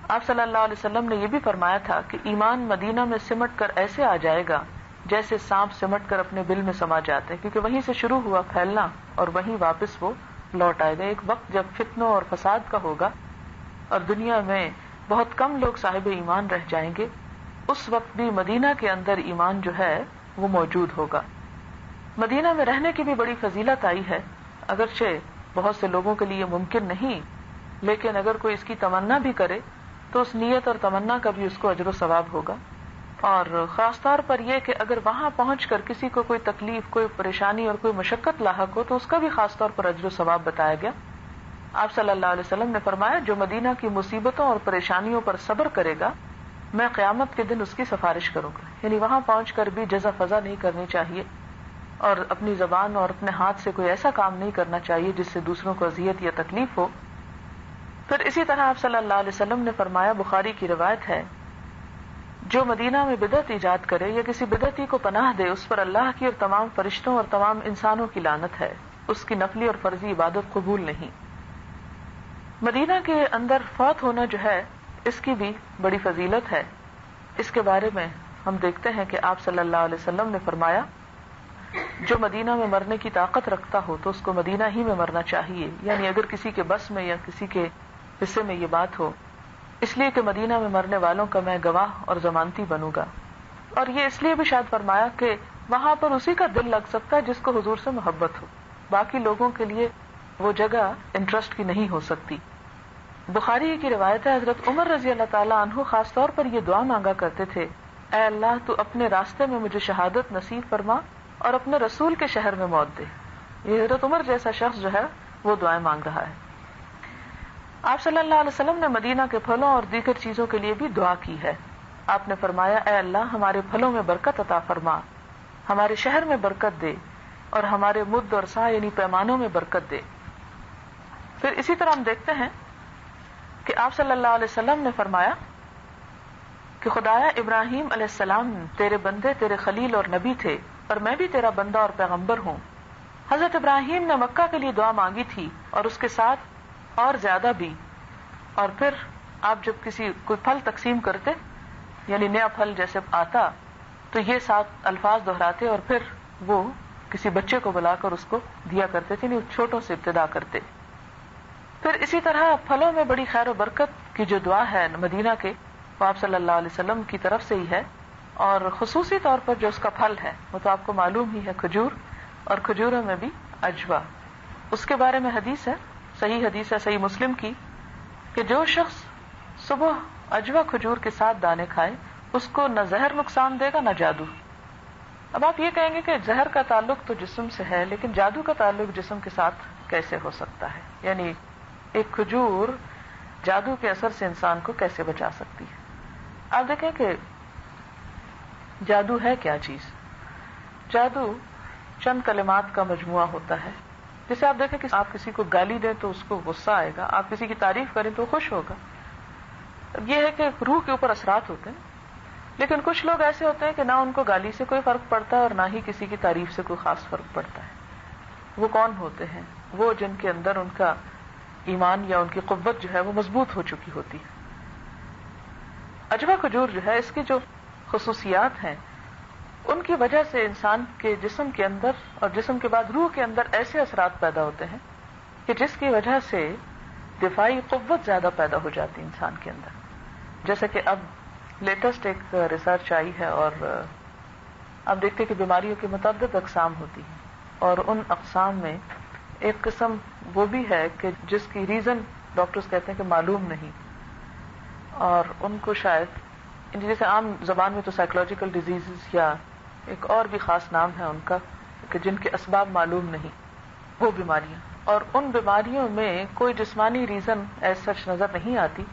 آپ صلی اللہ علیہ وسلم نے یہ بھی فرمایا تھا کہ ایمان مدینہ میں سمٹ کر ایسے آ جائے گا جیسے سانپ سمٹ کر اپنے بل میں سما جاتے ہیں، کیونکہ وہیں سے شروع ہوا پھیلنا اور وہیں واپس وہ لوٹ آئے گا۔ ایک وقت جب فتنوں اور فساد کا ہوگا اور دنیا میں بہت کم لوگ صاحب ایمان رہ جائیں گے، اس وقت بھی مدینہ کے اندر ایمان جو ہے وہ موجود ہوگا۔ مدینہ میں رہنے کی بھی بڑی فضیلت آئی ہے، اگرچہ بہت سے لوگوں کے لیے ممکن نہیں، لیکن اگر کوئی اس کی تمنا بھی کرے تو اس نیت اور تمنا کا بھی اس کو اجر و ثواب ہوگا۔ اور خاص طور پر یہ کہ اگر وہاں پہنچ کر کسی کو کوئی تکلیف، کوئی پریشانی اور کوئی مشقت لاحق ہو تو اس کا بھی خاص طور پر اجر و ثواب بتایا گیا۔ آپ صلی اللہ علیہ وسلم نے فرمایا، جو مدینہ کی مصیبتوں اور پریشانیوں پر صبر کرے گا میں قیامت کے دن اس کی سفارش کروں گا۔ یعنی وہاں پہنچ کر بھی جزا فضا نہیں کرنی چاہیے اور اپنی زبان اور اپنے ہاتھ سے کوئی ایسا کام نہیں کرنا چاہیے جس سے دوسروں کو اذیت یا تکلیف ہو۔ پھر اسی طرح آپ صلی اللہ علیہ وسلم نے فرمایا، بخاری کی روایت ہے، جو مدینہ میں بدعت ایجاد کرے یا کسی بدعتی کو پناہ دے اس پر اللہ کی اور تمام فرشتوں اور تمام انسانوں کی لعنت ہے، اس کی نفلی اور فرضی عبادت قبول نہیں۔ مدینہ کے اندر فوت ہونا جو ہے اس کی بھی بڑی فضیلت ہے۔ اس کے بارے میں ہم دیکھتے ہیں کہ آپ صلی اللہ علیہ وسلم نے فرمایا، جو مدینہ میں مرنے کی طاقت رکھتا ہو تو اس کو مدینہ ہی میں مرنا چاہیے، یعنی اگر کسی کے بس میں یا کسی کے حصے میں یہ بات ہو، اس لیے کہ مدینہ میں مرنے والوں کا میں گواہ اور ضمانتی بنوں گا۔ اور یہ اس لیے بھی شاید فرمایا کہ وہاں پر اسی کا دل لگ سکتا ہے جس کو حضور سے محبت ہو، باقی لوگوں کے لیے وہ جگہ انٹرسٹ کی نہیں ہو سکتی۔ بخاری کی روایت ہے، حضرت عمر رضی اللہ تعالیٰ عنہ خاص طور پر یہ دعا مانگا کرتے تھے، اے اللہ تو اپنے راستے میں مجھے شہادت نصیب فرما اور اپنے رسول کے شہر میں موت دے۔ یہ حضرت عمر جیسا شخص جو ہے وہ دعائیں مانگ رہا ہے۔ آپ صلی اللہ علیہ وسلم نے مدینہ کے پھلوں اور دیگر چیزوں کے لیے بھی دعا کی ہے۔ آپ نے فرمایا، اے اللہ ہمارے پھلوں میں برکت عطا فرما، ہمارے شہر میں برکت دے اور ہمارے مد اور سا یعنی پیمانوں میں برکت دے۔ پھر اسی طرح ہم دیکھتے ہیں کہ آپ صلی اللہ علیہ وسلم نے فرمایا کہ خدایا ابراہیم علیہ السلام تیرے بندے، تیرے خلیل اور نبی تھے اور میں بھی تیرا بندہ اور پیغمبر ہوں۔ حضرت ابراہیم نے مکہ کے لیے دعا مانگی تھی اور اس کے ساتھ اور زیادہ بھی، اور پھر آپ جب کسی کوئی پھل تقسیم کرتے یعنی نیا پھل جیسے آتا تو یہ 7 الفاظ دہراتے اور پھر وہ کسی بچے کو بلا کر اس کو دیا کرتے تھے، یعنی چھوٹوں سے ابتدا کرتے۔ پھر اسی طرح پھلوں میں بڑی خیر و برکت کی جو دعا ہے مدینہ کے، وہ آپ صلی اللہ علیہ وسلم کی طرف سے ہی ہے، اور خصوصی طور پر جو اس کا پھل ہے وہ تو آپ کو معلوم ہی ہے، کھجور، اور کھجوروں میں بھی عجوا۔ اس کے بارے میں حدیث ہے، صحیح حدیث ہے صحیح مسلم کی، کہ جو شخص صبح عجوا کھجور کے ساتھ دانے کھائے اس کو نہ زہر نقصان دے گا نہ جادو۔ اب آپ یہ کہیں گے کہ زہر کا تعلق تو جسم سے ہے، لیکن جادو کا تعلق جسم کے ساتھ کیسے ہو سکتا ہے؟ یعنی ایک کھجور جادو کے اثر سے انسان کو کیسے بچا سکتی ہے؟ آپ دیکھیں کہ جادو ہے کیا چیز؟ جادو چند کلمات کا مجموعہ ہوتا ہے۔ جیسے آپ دیکھیں کہ آپ کسی کو گالی دیں تو اس کو غصہ آئے گا، آپ کسی کی تعریف کریں تو خوش ہوگا۔ اب یہ ہے کہ روح کے اوپر اثرات ہوتے ہیں، لیکن کچھ لوگ ایسے ہوتے ہیں کہ نہ ان کو گالی سے کوئی فرق پڑتا ہے اور نہ ہی کسی کی تعریف سے کوئی خاص فرق پڑتا ہے. وہ کون ہوتے ہیں؟ وہ جن کے اندر ان کا ایمان یا ان کی قوت جو ہے وہ مضبوط ہو چکی ہوتی ہے. عجوہ کھجور جو ہے اس کی جو خصوصیات ہیں ان کی وجہ سے انسان کے جسم کے اندر اور جسم کے بعد روح کے اندر ایسے اثرات پیدا ہوتے ہیں کہ جس کی وجہ سے دفاعی قوت زیادہ پیدا ہو جاتی ہے انسان کے اندر. جیسے کہ اب لیٹسٹ ایک ریسرچ آئی ہے اور آپ دیکھتے کہ بیماریوں کی متعدد اقسام ہوتی ہیں اور ان اقسام میں ایک قسم وہ بھی ہے کہ جس کی ریزن ڈاکٹرز کہتے ہیں کہ معلوم نہیں، اور ان کو شاید جیسے عام زبان میں تو سائیکولوجیکل ڈیزیزز یا ایک اور بھی خاص نام ہے ان کا کہ جن کے اسباب معلوم نہیں، وہ بیماریاں. اور ان بیماریوں میں کوئی جسمانی ریزن ایز سچ نظر نہیں آتی،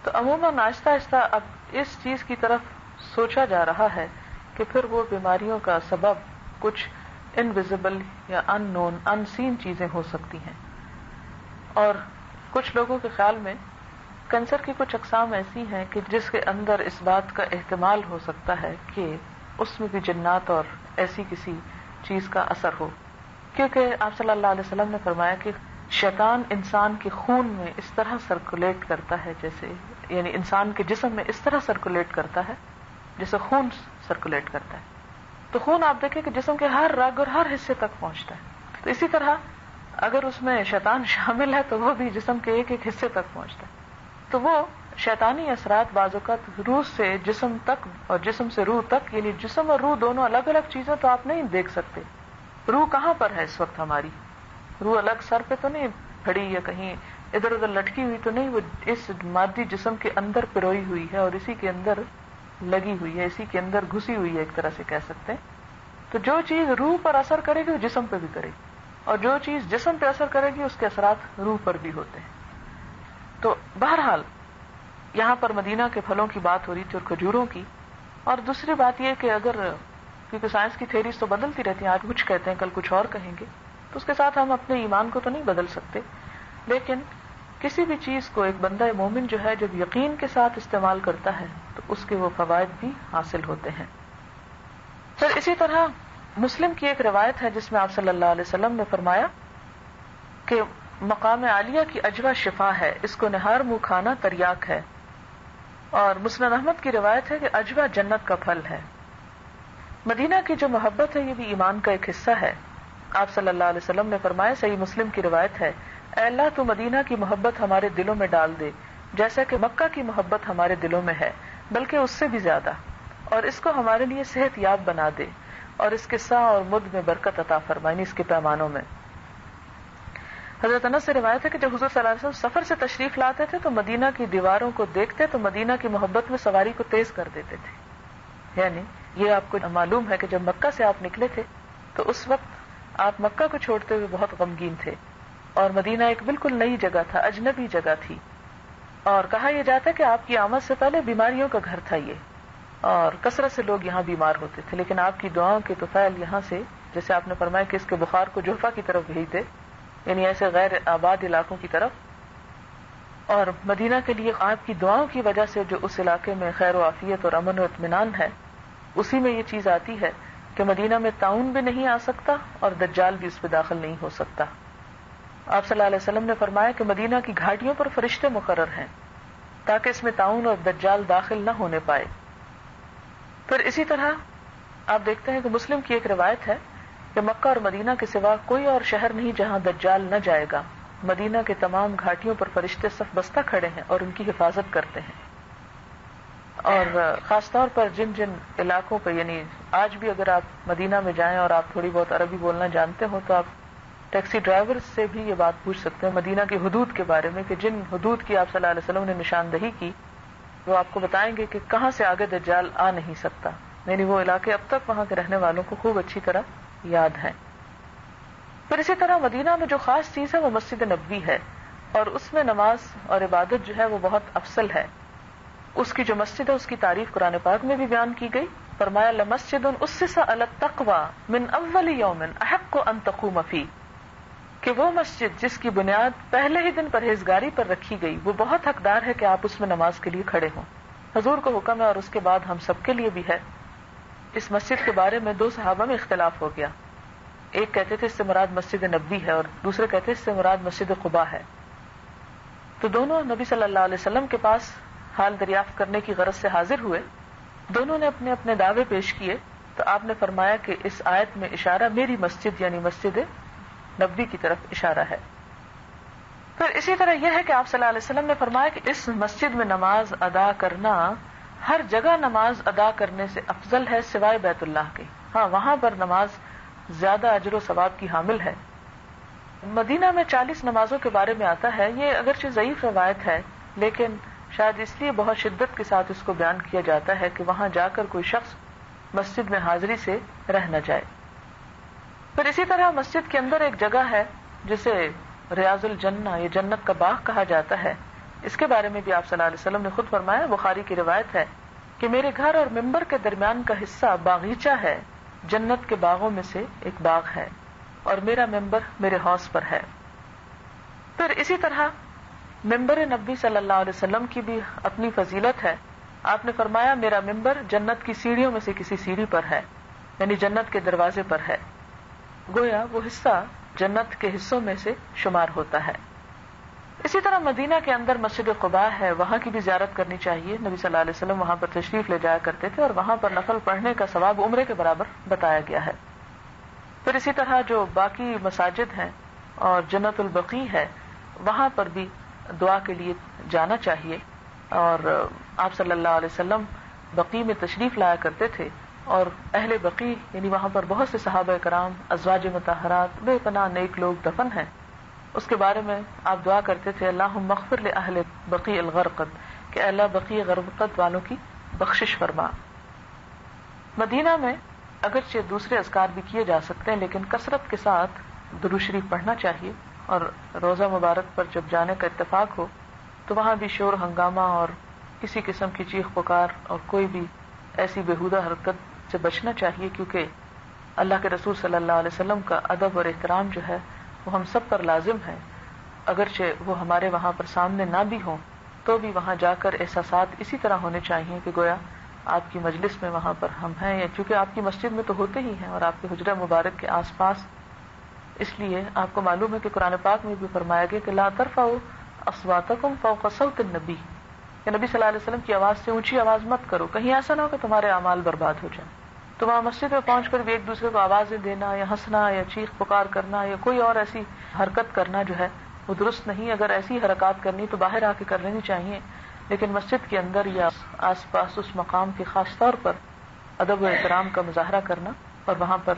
تو عموماً آہستہ آہستہ اب اس چیز کی طرف سوچا جا رہا ہے کہ پھر وہ بیماریوں کا سبب کچھ انویزیبل یا ان نون ان سین چیزیں ہو سکتی ہیں. اور کچھ لوگوں کے خیال میں کینسر کی کچھ اقسام ایسی ہیں کہ جس کے اندر اس بات کا احتمال ہو سکتا ہے کہ اس میں بھی جنات اور ایسی کسی چیز کا اثر ہو، کیونکہ آپ صلی اللہ علیہ وسلم نے فرمایا کہ شیطان انسان کے خون میں اس طرح سرکولیٹ کرتا ہے جیسے، یعنی انسان کے جسم میں اس طرح سرکولیٹ کرتا ہے جیسے خون سرکولیٹ کرتا ہے. تو خون آپ دیکھیں کہ جسم کے ہر رگ اور ہر حصے تک پہنچتا ہے، تو اسی طرح اگر اس میں شیطان شامل ہے تو وہ بھی جسم کے ایک ایک حصے تک پہنچتا ہے. تو وہ شیطانی اثرات بعض اوقات روح سے جسم تک اور جسم سے روح تک، یعنی جسم اور روح دونوں الگ الگ چیزیں تو آپ نہیں دیکھ سکتے. روح کہاں پر ہے اس وقت ہماری؟ روح الگ سر پہ تو نہیں کھڑی یا کہیں ادھر ادھر لٹکی ہوئی تو نہیں، وہ اس مادی جسم کے اندر پروئی ہوئی ہے اور اسی کے اندر لگی ہوئی ہے، اسی کے اندر گھسی ہوئی ہے، ایک طرح سے کہہ سکتے ہیں. تو جو چیز روح پر اثر کرے گی وہ جسم پہ بھی کرے گی، اور جو چیز جسم پہ اثر کرے گی اس کے اثرات روح پر بھی ہوتے ہیں. تو بہرحال یہاں پر مدینہ کے پھلوں کی بات ہو رہی تھی اور کھجوروں کی. اور دوسری بات یہ کہ اگر کیونکہ سائنس کی تھیریز تو بدلتی رہتی ہیں، آج کچھ کہتے ہیں کل کچھ اور کہیں گے، تو اس کے ساتھ ہم اپنے ایمان کو تو نہیں بدل سکتے، لیکن کسی بھی چیز کو ایک بندہ مومن جو ہے جب یقین کے ساتھ استعمال کرتا ہے تو اس کے وہ فوائد بھی حاصل ہوتے ہیں. پھر اسی طرح مسلم کی ایک روایت ہے جس میں آپ صلی اللہ علیہ وسلم نے فرمایا کہ مقام عالیہ کی عجوہ شفا ہے، اس کو نہار منہ کھانا تریاک ہے. اور مسند احمد کی روایت ہے کہ عجوہ جنت کا پھل ہے. مدینہ کی جو محبت ہے یہ بھی ایمان کا ایک حصہ ہے. آپ صلی اللہ علیہ وسلم نے فرمایا، صحیح مسلم کی روایت ہے، اے اللہ تو مدینہ کی محبت ہمارے دلوں میں ڈال دے جیسا کہ مکہ کی محبت ہمارے دلوں میں ہے، بلکہ اس سے بھی زیادہ، اور اس کو ہمارے لیے صحت یاب بنا دے اور اس کے سا اور مد میں برکت عطا فرمائے، اس کے پیمانوں میں. حضرت انس سے روایت ہے کہ جب حضور صلی اللہ علیہ وسلم سفر سے تشریف لاتے تھے تو مدینہ کی دیواروں کو دیکھتے تو مدینہ کی محبت میں سواری کو تیز کر دیتے تھے. یعنی یہ آپ کو معلوم ہے کہ جب مکہ سے آپ نکلے تھے تو اس وقت آپ مکہ کو چھوڑتے ہوئے بہت غمگین تھے، اور مدینہ ایک بالکل نئی جگہ تھا، اجنبی جگہ تھی، اور کہا یہ جاتا ہے کہ آپ کی آمد سے پہلے بیماریوں کا گھر تھا یہ، اور کثرت سے لوگ یہاں بیمار ہوتے تھے، لیکن آپ کی دعاؤں کے طفیل یہاں سے، جیسے آپ نے فرمایا کہ اس کے بخار کو جحفہ کی طرف بھیج دے، یعنی ایسے غیر آباد علاقوں کی طرف. اور مدینہ کے لیے آپ کی دعاؤں کی وجہ سے جو اس علاقے میں خیر و عافیت اور امن و اطمینان ہے، اسی میں یہ چیز آتی ہے کہ مدینہ میں طاعون بھی نہیں آ سکتا اور دجال بھی اس پہ داخل نہیں ہو سکتا. آپ صلی اللہ علیہ وسلم نے فرمایا کہ مدینہ کی گھاٹیوں پر فرشتے مقرر ہیں تاکہ اس میں طاعون اور دجال داخل نہ ہونے پائے. پھر اسی طرح آپ دیکھتے ہیں کہ مسلم کی ایک روایت ہے کہ مکہ اور مدینہ کے سوا کوئی اور شہر نہیں جہاں دجال نہ جائے گا. مدینہ کے تمام گھاٹیوں پر فرشتے صف بستہ کھڑے ہیں اور ان کی حفاظت کرتے ہیں. اور خاص طور پر جن جن علاقوں پہ، یعنی آج بھی اگر آپ مدینہ میں جائیں اور آپ تھوڑی بہت عربی بولنا جانتے ہو تو آپ ٹیکسی ڈرائیور سے بھی یہ بات پوچھ سکتے ہیں مدینہ کی حدود کے بارے میں، کہ جن حدود کی آپ صلی اللہ علیہ وسلم نے نشاندہی کی وہ آپ کو بتائیں گے کہ کہاں سے آگے دجال آ نہیں سکتا. یعنی وہ علاقے اب تک وہاں کے رہنے والوں کو خوب اچھی طرح یاد ہیں. پھر اسی طرح مدینہ میں جو خاص چیز ہے وہ مسجد نبوی ہے، اور اس میں نماز اور عبادت جو ہے وہ بہت افضل ہے. اس کی جو مسجد ہے اس کی تعریف قرآن پاک میں بھی بیان کی گئی. فرمایا لمسجد اسس علی التقوی من اول یوم احق ان تقوم فیہ، کہ وہ مسجد جس کی بنیاد پہلے ہی دن پرہیزگاری پر رکھی گئی وہ بہت حقدار ہے کہ آپ اس میں نماز کے لیے کھڑے ہوں. حضور کو حکم ہے اور اس کے بعد ہم سب کے لیے بھی ہے. اس مسجد کے بارے میں 2 صحابہ میں اختلاف ہو گیا. ایک کہتے تھے اس سے مراد مسجد نبوی ہے اور دوسرے کہتے اس سے مراد مسجد قباء ہے. تو دونوں نبی صلی اللہ علیہ وسلم کے پاس حال دریافت کرنے کی غرض سے حاضر ہوئے. دونوں نے اپنے اپنے دعوے پیش کیے تو آپ نے فرمایا کہ اس آیت میں اشارہ میری مسجد یعنی مسجد نبوی کی طرف اشارہ ہے. پھر اسی طرح یہ ہے کہ آپ صلی اللہ علیہ وسلم نے فرمایا کہ اس مسجد میں نماز ادا کرنا ہر جگہ نماز ادا کرنے سے افضل ہے سوائے بیت اللہ کے. ہاں وہاں پر نماز زیادہ اجر و ثواب کی حامل ہے. مدینہ میں 40 نمازوں کے بارے میں آتا ہے. یہ اگرچہ ضعیف روایت ہے لیکن شاید اس لیے بہت شدت کے ساتھ اس کو بیان کیا جاتا ہے کہ وہاں جا کر کوئی شخص مسجد میں حاضری سے رہ نہ جائے. پھر اسی طرح مسجد کے اندر ایک جگہ ہے جسے ریاض الجنہ یہ جنت کا باغ کہا جاتا ہے. اس کے بارے میں بھی آپ صلی اللہ علیہ وسلم نے خود فرمایا, بخاری کی روایت ہے کہ میرے گھر اور ممبر کے درمیان کا حصہ باغیچہ ہے, جنت کے باغوں میں سے ایک باغ ہے, اور میرا ممبر میرے حوض پر ہے. پھر اسی طرح ممبر نبی صلی اللہ علیہ وسلم کی بھی اپنی فضیلت ہے. آپ نے فرمایا میرا ممبر جنت کی سیڑھیوں میں سے کسی سیڑھی پر ہے, یعنی جنت کے دروازے پر ہے. گویا وہ حصہ جنت کے حصوں میں سے شمار ہوتا ہے. اسی طرح مدینہ کے اندر مسجد قباء ہے, وہاں کی بھی زیارت کرنی چاہیے. نبی صلی اللہ علیہ وسلم وہاں پر تشریف لے جایا کرتے تھے اور وہاں پر نفل پڑھنے کا ثواب عمرے کے برابر بتایا گیا ہے. پھر اسی طرح جو باقی مساجد ہیں اور جنت البقیع ہے وہاں پر بھی دعا کے لیے جانا چاہیے. اور آپ صلی اللہ علیہ وسلم بقیع میں تشریف لایا کرتے تھے اور اہل بقیع یعنی وہاں پر بہت سے صحابہ کرام, ازواج مطہرات, بے پناہ نیک لوگ دفن ہیں. اس کے بارے میں آپ دعا کرتے تھے اللہم اغفر لأہل بقیع الغرقد, کہ اللہ بقیع غرقد والوں کی بخشش فرما. مدینہ میں اگرچہ دوسرے اذکار بھی کیے جا سکتے ہیں لیکن کثرت کے ساتھ درود شریف پڑھنا چاہیے. اور روزہ مبارک پر جب جانے کا اتفاق ہو تو وہاں بھی شور ہنگامہ اور کسی قسم کی چیخ پکار اور کوئی بھی ایسی بےہودہ حرکت سے بچنا چاہیے, کیونکہ اللہ کے رسول صلی اللہ علیہ وسلم کا ادب اور احترام جو ہے وہ ہم سب پر لازم ہے. اگرچہ وہ ہمارے وہاں پر سامنے نہ بھی ہوں تو بھی وہاں جا کر احساسات اسی طرح ہونے چاہیے کہ گویا آپ کی مجلس میں وہاں پر ہم ہیں, یا چونکہ آپ کی مسجد میں تو ہوتے ہی ہیں اور آپ کے حجرہ مبارک کے آس پاس. اس لیے آپ کو معلوم ہے کہ قرآن پاک میں بھی فرمایا گیا کہ لا ترفعوا اصواتکم فوق صوت النبی, کہ نبی صلی اللہ علیہ وسلم کی آواز سے اونچی آواز مت کرو, کہیں ایسا نہ ہو کہ تمہارے اعمال برباد ہو جائیں. تو وہاں مسجد میں پہنچ کر بھی ایک دوسرے کو آوازیں دینا یا ہنسنا یا چیخ پکار کرنا یا کوئی اور ایسی حرکت کرنا جو ہے وہ درست نہیں. اگر ایسی حرکات کرنی تو باہر آ کے کر لینی چاہیے, لیکن مسجد کے اندر یا آس پاس اس مقام کے خاص طور پر ادب و احترام کا مظاہرہ کرنا اور وہاں پر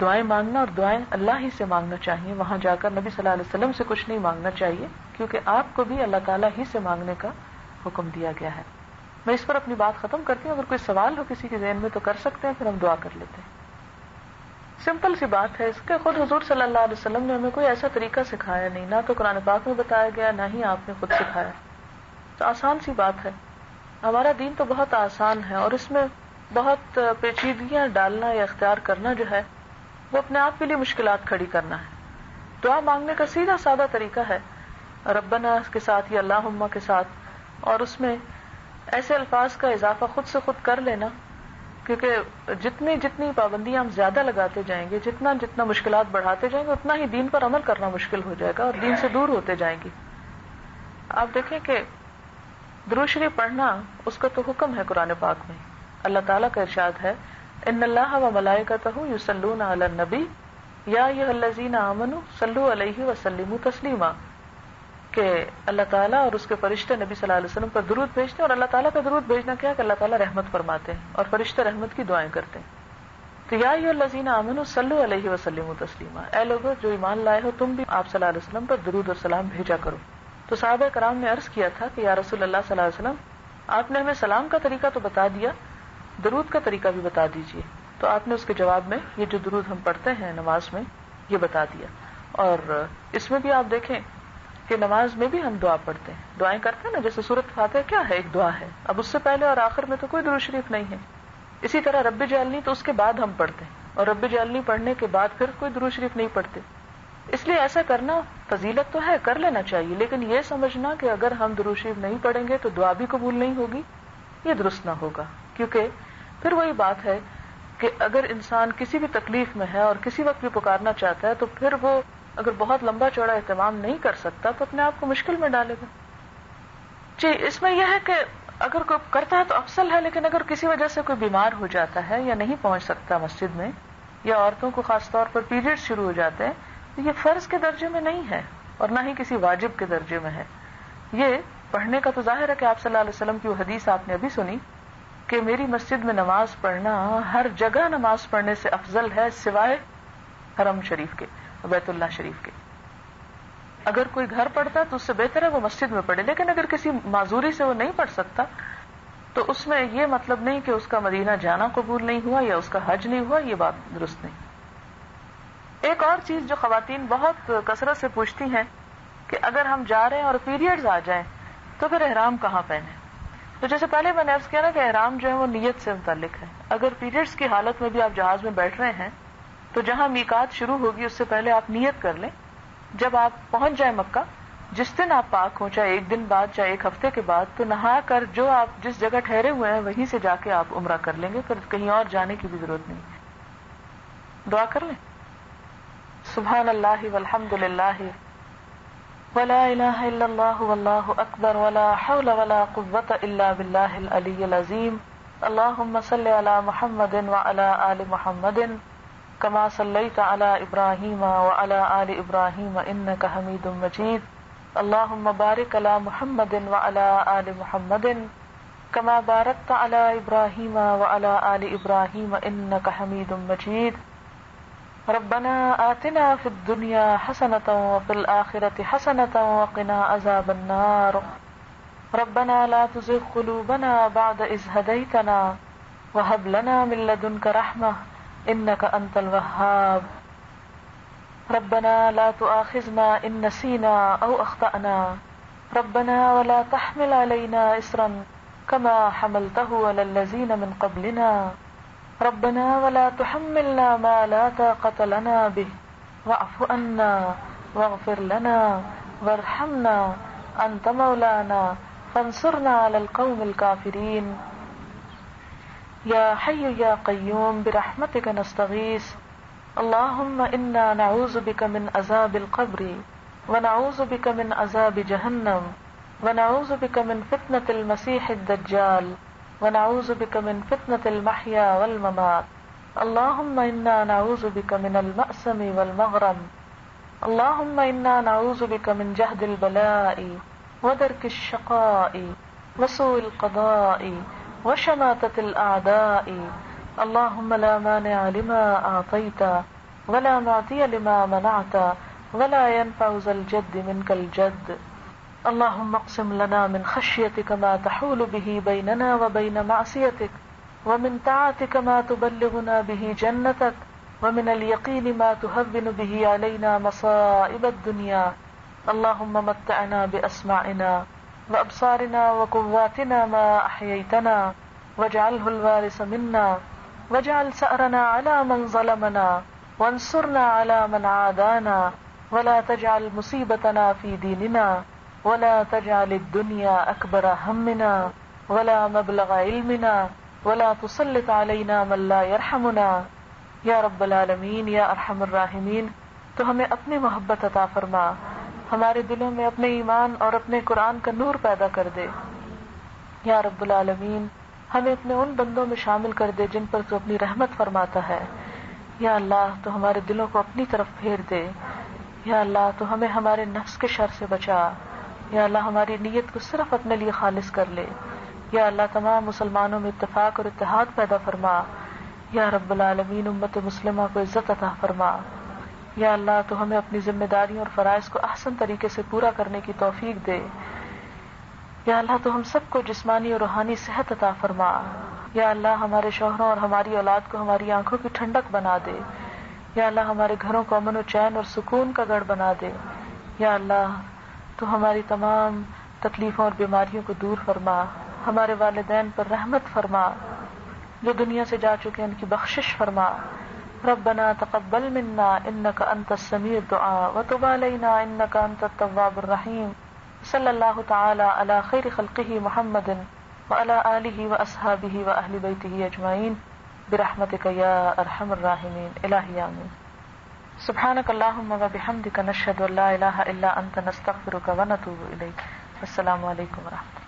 دعائیں مانگنا, اور دعائیں اللہ ہی سے مانگنا چاہیے. وہاں جا کر نبی صلی اللہ علیہ وسلم سے کچھ نہیں مانگنا چاہیے, کیونکہ آپ کو بھی اللہ تعالیٰ ہی سے مانگنے کا حکم دیا گیا ہے. میں اس پر اپنی بات ختم کرتی ہوں. اگر کوئی سوال ہو کسی کے ذہن میں تو کر سکتے ہیں, پھر ہم دعا کر لیتے ہیں. سمپل سی بات ہے, اس کے خود حضور صلی اللہ علیہ وسلم نے ہمیں کوئی ایسا طریقہ سکھایا نہیں, نہ تو قرآن پاک میں بتایا گیا نہ ہی آپ نے خود سکھایا. تو آسان سی بات ہے. ہمارا دین تو بہت آسان ہے اور اس میں بہت پیچیدگیاں ڈالنا یا اختیار کرنا جو ہے وہ اپنے آپ کے لیے مشکلات کھڑی کرنا ہے. دعا مانگنے کا سیدھا سادہ طریقہ ہے ربنا کے ساتھ یا اللہم کے ساتھ, اور اس میں ایسے الفاظ کا اضافہ خود سے خود کر لینا, کیونکہ جتنی پابندیاں ہم زیادہ لگاتے جائیں گے, جتنا مشکلات بڑھاتے جائیں گے, اتنا ہی دین پر عمل کرنا مشکل ہو جائے گا اور دین سے دور ہوتے جائیں گے. آپ دیکھیں کہ درود شریف پڑھنا اس کا تو حکم ہے قرآن پاک میں. اللہ تعالیٰ کا ارشاد ہے ان اللہ و ملائکتہ یصلون علی النبی یا ایھا الذین آمنوا صلوا علیہ وسلموا تسلیما, کہ اللہ تعالیٰ اور اس کے فرشتے نبی صلی اللہ علیہ وسلم پر درود بھیجتے ہیں. اور اللہ تعالیٰ کا درود بھیجنا کیا ہے کہ اللہ تعالیٰ رحمت فرماتے ہیں اور فرشتے رحمت کی دعائیں کرتے ہیں. تو یا ایھا الذین آمنوا صلوا علیہ وسلموا تسلیما, اے لوگو جو ایمان لائے ہو تم بھی آپ صلی اللہ علیہ وسلم پر درود اور سلام بھیجا کرو. تو صحابہ کرام نے عرض کیا تھا کہ یا رسول اللہ صلی اللہ علیہ وسلم آپ نے ہمیں سلام کا طریقہ تو بتا دیا, درود کا طریقہ بھی بتا دیجیے. تو آپ نے اس کے جواب میں یہ جو درود ہم پڑھتے ہیں نماز میں یہ بتا دیا. اور اس میں بھی آپ دیکھیں کہ نماز میں بھی ہم دعا پڑھتے ہیں, دعائیں کرتے ہیں نا, جیسے سورۃ فاتحہ کیا ہے, ایک دعا ہے. اب اس سے پہلے اور آخر میں تو کوئی درود شریف نہیں ہے. اسی طرح رب اجعلنی تو اس کے بعد ہم پڑھتے ہیں, اور رب اجعلنی پڑھنے کے بعد پھر کوئی درود شریف نہیں پڑھتے. اس لیے ایسا کرنا فضیلت تو ہے, کر لینا چاہیے, لیکن یہ سمجھنا کہ اگر ہم درود شریف نہیں پڑھیں گے تو دعا بھی قبول نہیں ہوگی یہ درست نہ ہوگا، کیونکہ پھر وہی بات ہے کہ اگر انسان کسی بھی تکلیف میں ہے اور کسی وقت بھی پکارنا چاہتا ہے تو پھر وہ اگر بہت لمبا چوڑا اہتمام نہیں کر سکتا تو اپنے آپ کو مشکل میں ڈالے گا. جی اس میں یہ ہے کہ اگر کوئی کرتا ہے تو افضل ہے، لیکن اگر کسی وجہ سے کوئی بیمار ہو جاتا ہے یا نہیں پہنچ سکتا مسجد میں، یا عورتوں کو خاص طور پر پیریڈ شروع ہو جاتے ہیں، تو یہ فرض کے درجے میں نہیں ہے اور نہ ہی کسی واجب کے درجے میں ہے. یہ پڑھنے کا تو ظاہر ہے کہ آپ صلی اللہ علیہ وسلم کی وہ حدیث آپ نے ابھی سنی کہ میری مسجد میں نماز پڑھنا ہر جگہ نماز پڑھنے سے افضل ہے سوائے حرم شریف کے، بیت اللہ شریف کے. اگر کوئی گھر پڑھتا ہے تو اس سے بہتر ہے وہ مسجد میں پڑھے، لیکن اگر کسی معذوری سے وہ نہیں پڑھ سکتا تو اس میں یہ مطلب نہیں کہ اس کا مدینہ جانا قبول نہیں ہوا یا اس کا حج نہیں ہوا، یہ بات درست نہیں. ایک اور چیز جو خواتین بہت کثرت سے پوچھتی ہیں کہ اگر ہم جا رہے ہیں اور پیریڈز آ جائیں تو پھر احرام کہاں پہنے؟ تو جیسے پہلے میں نے عرض کیا نا کہ احرام جو ہے وہ نیت سے متعلق ہے. اگر پیریڈز کی حالت میں بھی آپ جہاز میں بیٹھ رہے ہیں تو جہاں میقات شروع ہوگی اس سے پہلے آپ نیت کر لیں. جب آپ پہنچ جائیں مکہ، جس دن آپ پاک ہوں، چاہے ایک دن بعد چاہے ایک ہفتے کے بعد، تو نہا کر جو آپ جس جگہ ٹھہرے ہوئے ہیں وہیں سے جا کے آپ عمرہ کر لیں گے، پھر کہیں اور جانے کی بھی ضرورت نہیں. دعا کر لیں. سبحان اللہ والحمد للہ ولا الہ الا اللہ واللہ اکبر ولا حول ولا قوۃ الا باللہ العلی العظیم. اللہم صل علی محمد وعلی آل محمد كما صليت على إبراهيم وعلى آل إبراهيم إنك حميد مجيد. اللهم بارك على محمد وعلى آل محمد كما باركت على إبراهيم وعلى آل إبراهيم إنك حميد مجيد. ربنا آتنا في الدنيا حسنة وفي الآخرة حسنة وقنا عذاب النار. ربنا لا تزغ قلوبنا بعد إذ هديتنا وهب لنا من لدنك رحمة انك انت الوهاب. ربنا لا تؤاخذنا ان نسينا او اخطأنا. ربنا ولا تحمل علينا اصرا كما حملته على الذين من قبلنا. ربنا ولا تحملنا ما لا طاقة لنا به واعف عنا واغفر لنا وارحمنا انت مولانا فانصرنا على القوم الكافرين. یا حی یا قیوم برحمتک نستغیث. اللہم انا نعوذ بک من عذاب القبر ونعوذ بک من عذاب جہنم ونعوذ بک من فتنة المسیح الدجال ونعوذ بک من فتنة المحیا والممات. اللہم انا نعوذ بک من المأسم والمغرم. اللہم انا نعوذ بک من جہد البلاء ودرک الشقاء وسوء القضاء وشماتة الأعداء. اللهم لا مانع لما أعطيت ولا معطي لما منعت ولا ينفع ذا الجد منك الجد. اللهم اقسم لنا من خشيتك ما تحول به بيننا وبين معصيتك ومن طاعتك ما تبلغنا به جنتك ومن اليقين ما تهون به علينا مصائب الدنيا. اللهم متعنا بأسماعنا وأبصارنا وقواتنا ما أحييتنا واجعله الوارث منا واجعل ثأرنا على من ظلمنا وانصرنا على من عادانا ولا تجعل مصيبتنا في ديننا ولا تجعل الدنيا أكبر همنا ولا مبلغ علمنا ولا تسلط علينا من لا يرحمنا. یا رب العالمین یا ارحم الراحمین، تو ہمیں اپنی محبت عطا فرما، ہمارے دلوں میں اپنے ایمان اور اپنے قرآن کا نور پیدا کر دے. یا رب العالمین ہمیں اپنے ان بندوں میں شامل کر دے جن پر تو اپنی رحمت فرماتا ہے. یا اللہ تو ہمارے دلوں کو اپنی طرف پھیر دے. یا اللہ تو ہمیں ہمارے نفس کے شر سے بچا. یا اللہ ہماری نیت کو صرف اپنے لیے خالص کر لے. یا اللہ تمام مسلمانوں میں اتفاق اور اتحاد پیدا فرما. یا رب العالمین امت مسلمہ کو عزت عطا فرما. یا اللہ تو ہمیں اپنی ذمہ داریوں اور فرائض کو احسن طریقے سے پورا کرنے کی توفیق دے. یا اللہ تو ہم سب کو جسمانی اور روحانی صحت عطا فرما. یا اللہ ہمارے شوہروں اور ہماری اولاد کو ہماری آنکھوں کی ٹھنڈک بنا دے. یا اللہ ہمارے گھروں کو امن و چین اور سکون کا گڑھ بنا دے. یا اللہ تو ہماری تمام تکلیفوں اور بیماریوں کو دور فرما. ہمارے والدین پر رحمت فرما، جو دنیا سے جا چکے ان کی بخشش فرما. ربنا تقبل منا انك انت السميع الدعاء وتب علينا انك انت التواب الرحيم. صلی اللہ تعالی علی خیر خلقہ محمد وعلى آله وأصحابه وأهل بيته أجمعين برحمتك يا أرحم الراحمين إلهي آمين. سبحانك اللهم وبحمدك نشهد أن لا إله إلا أنت نستغفرك ونتوب إليك. السلام علیکم ورحمۃ اللہ.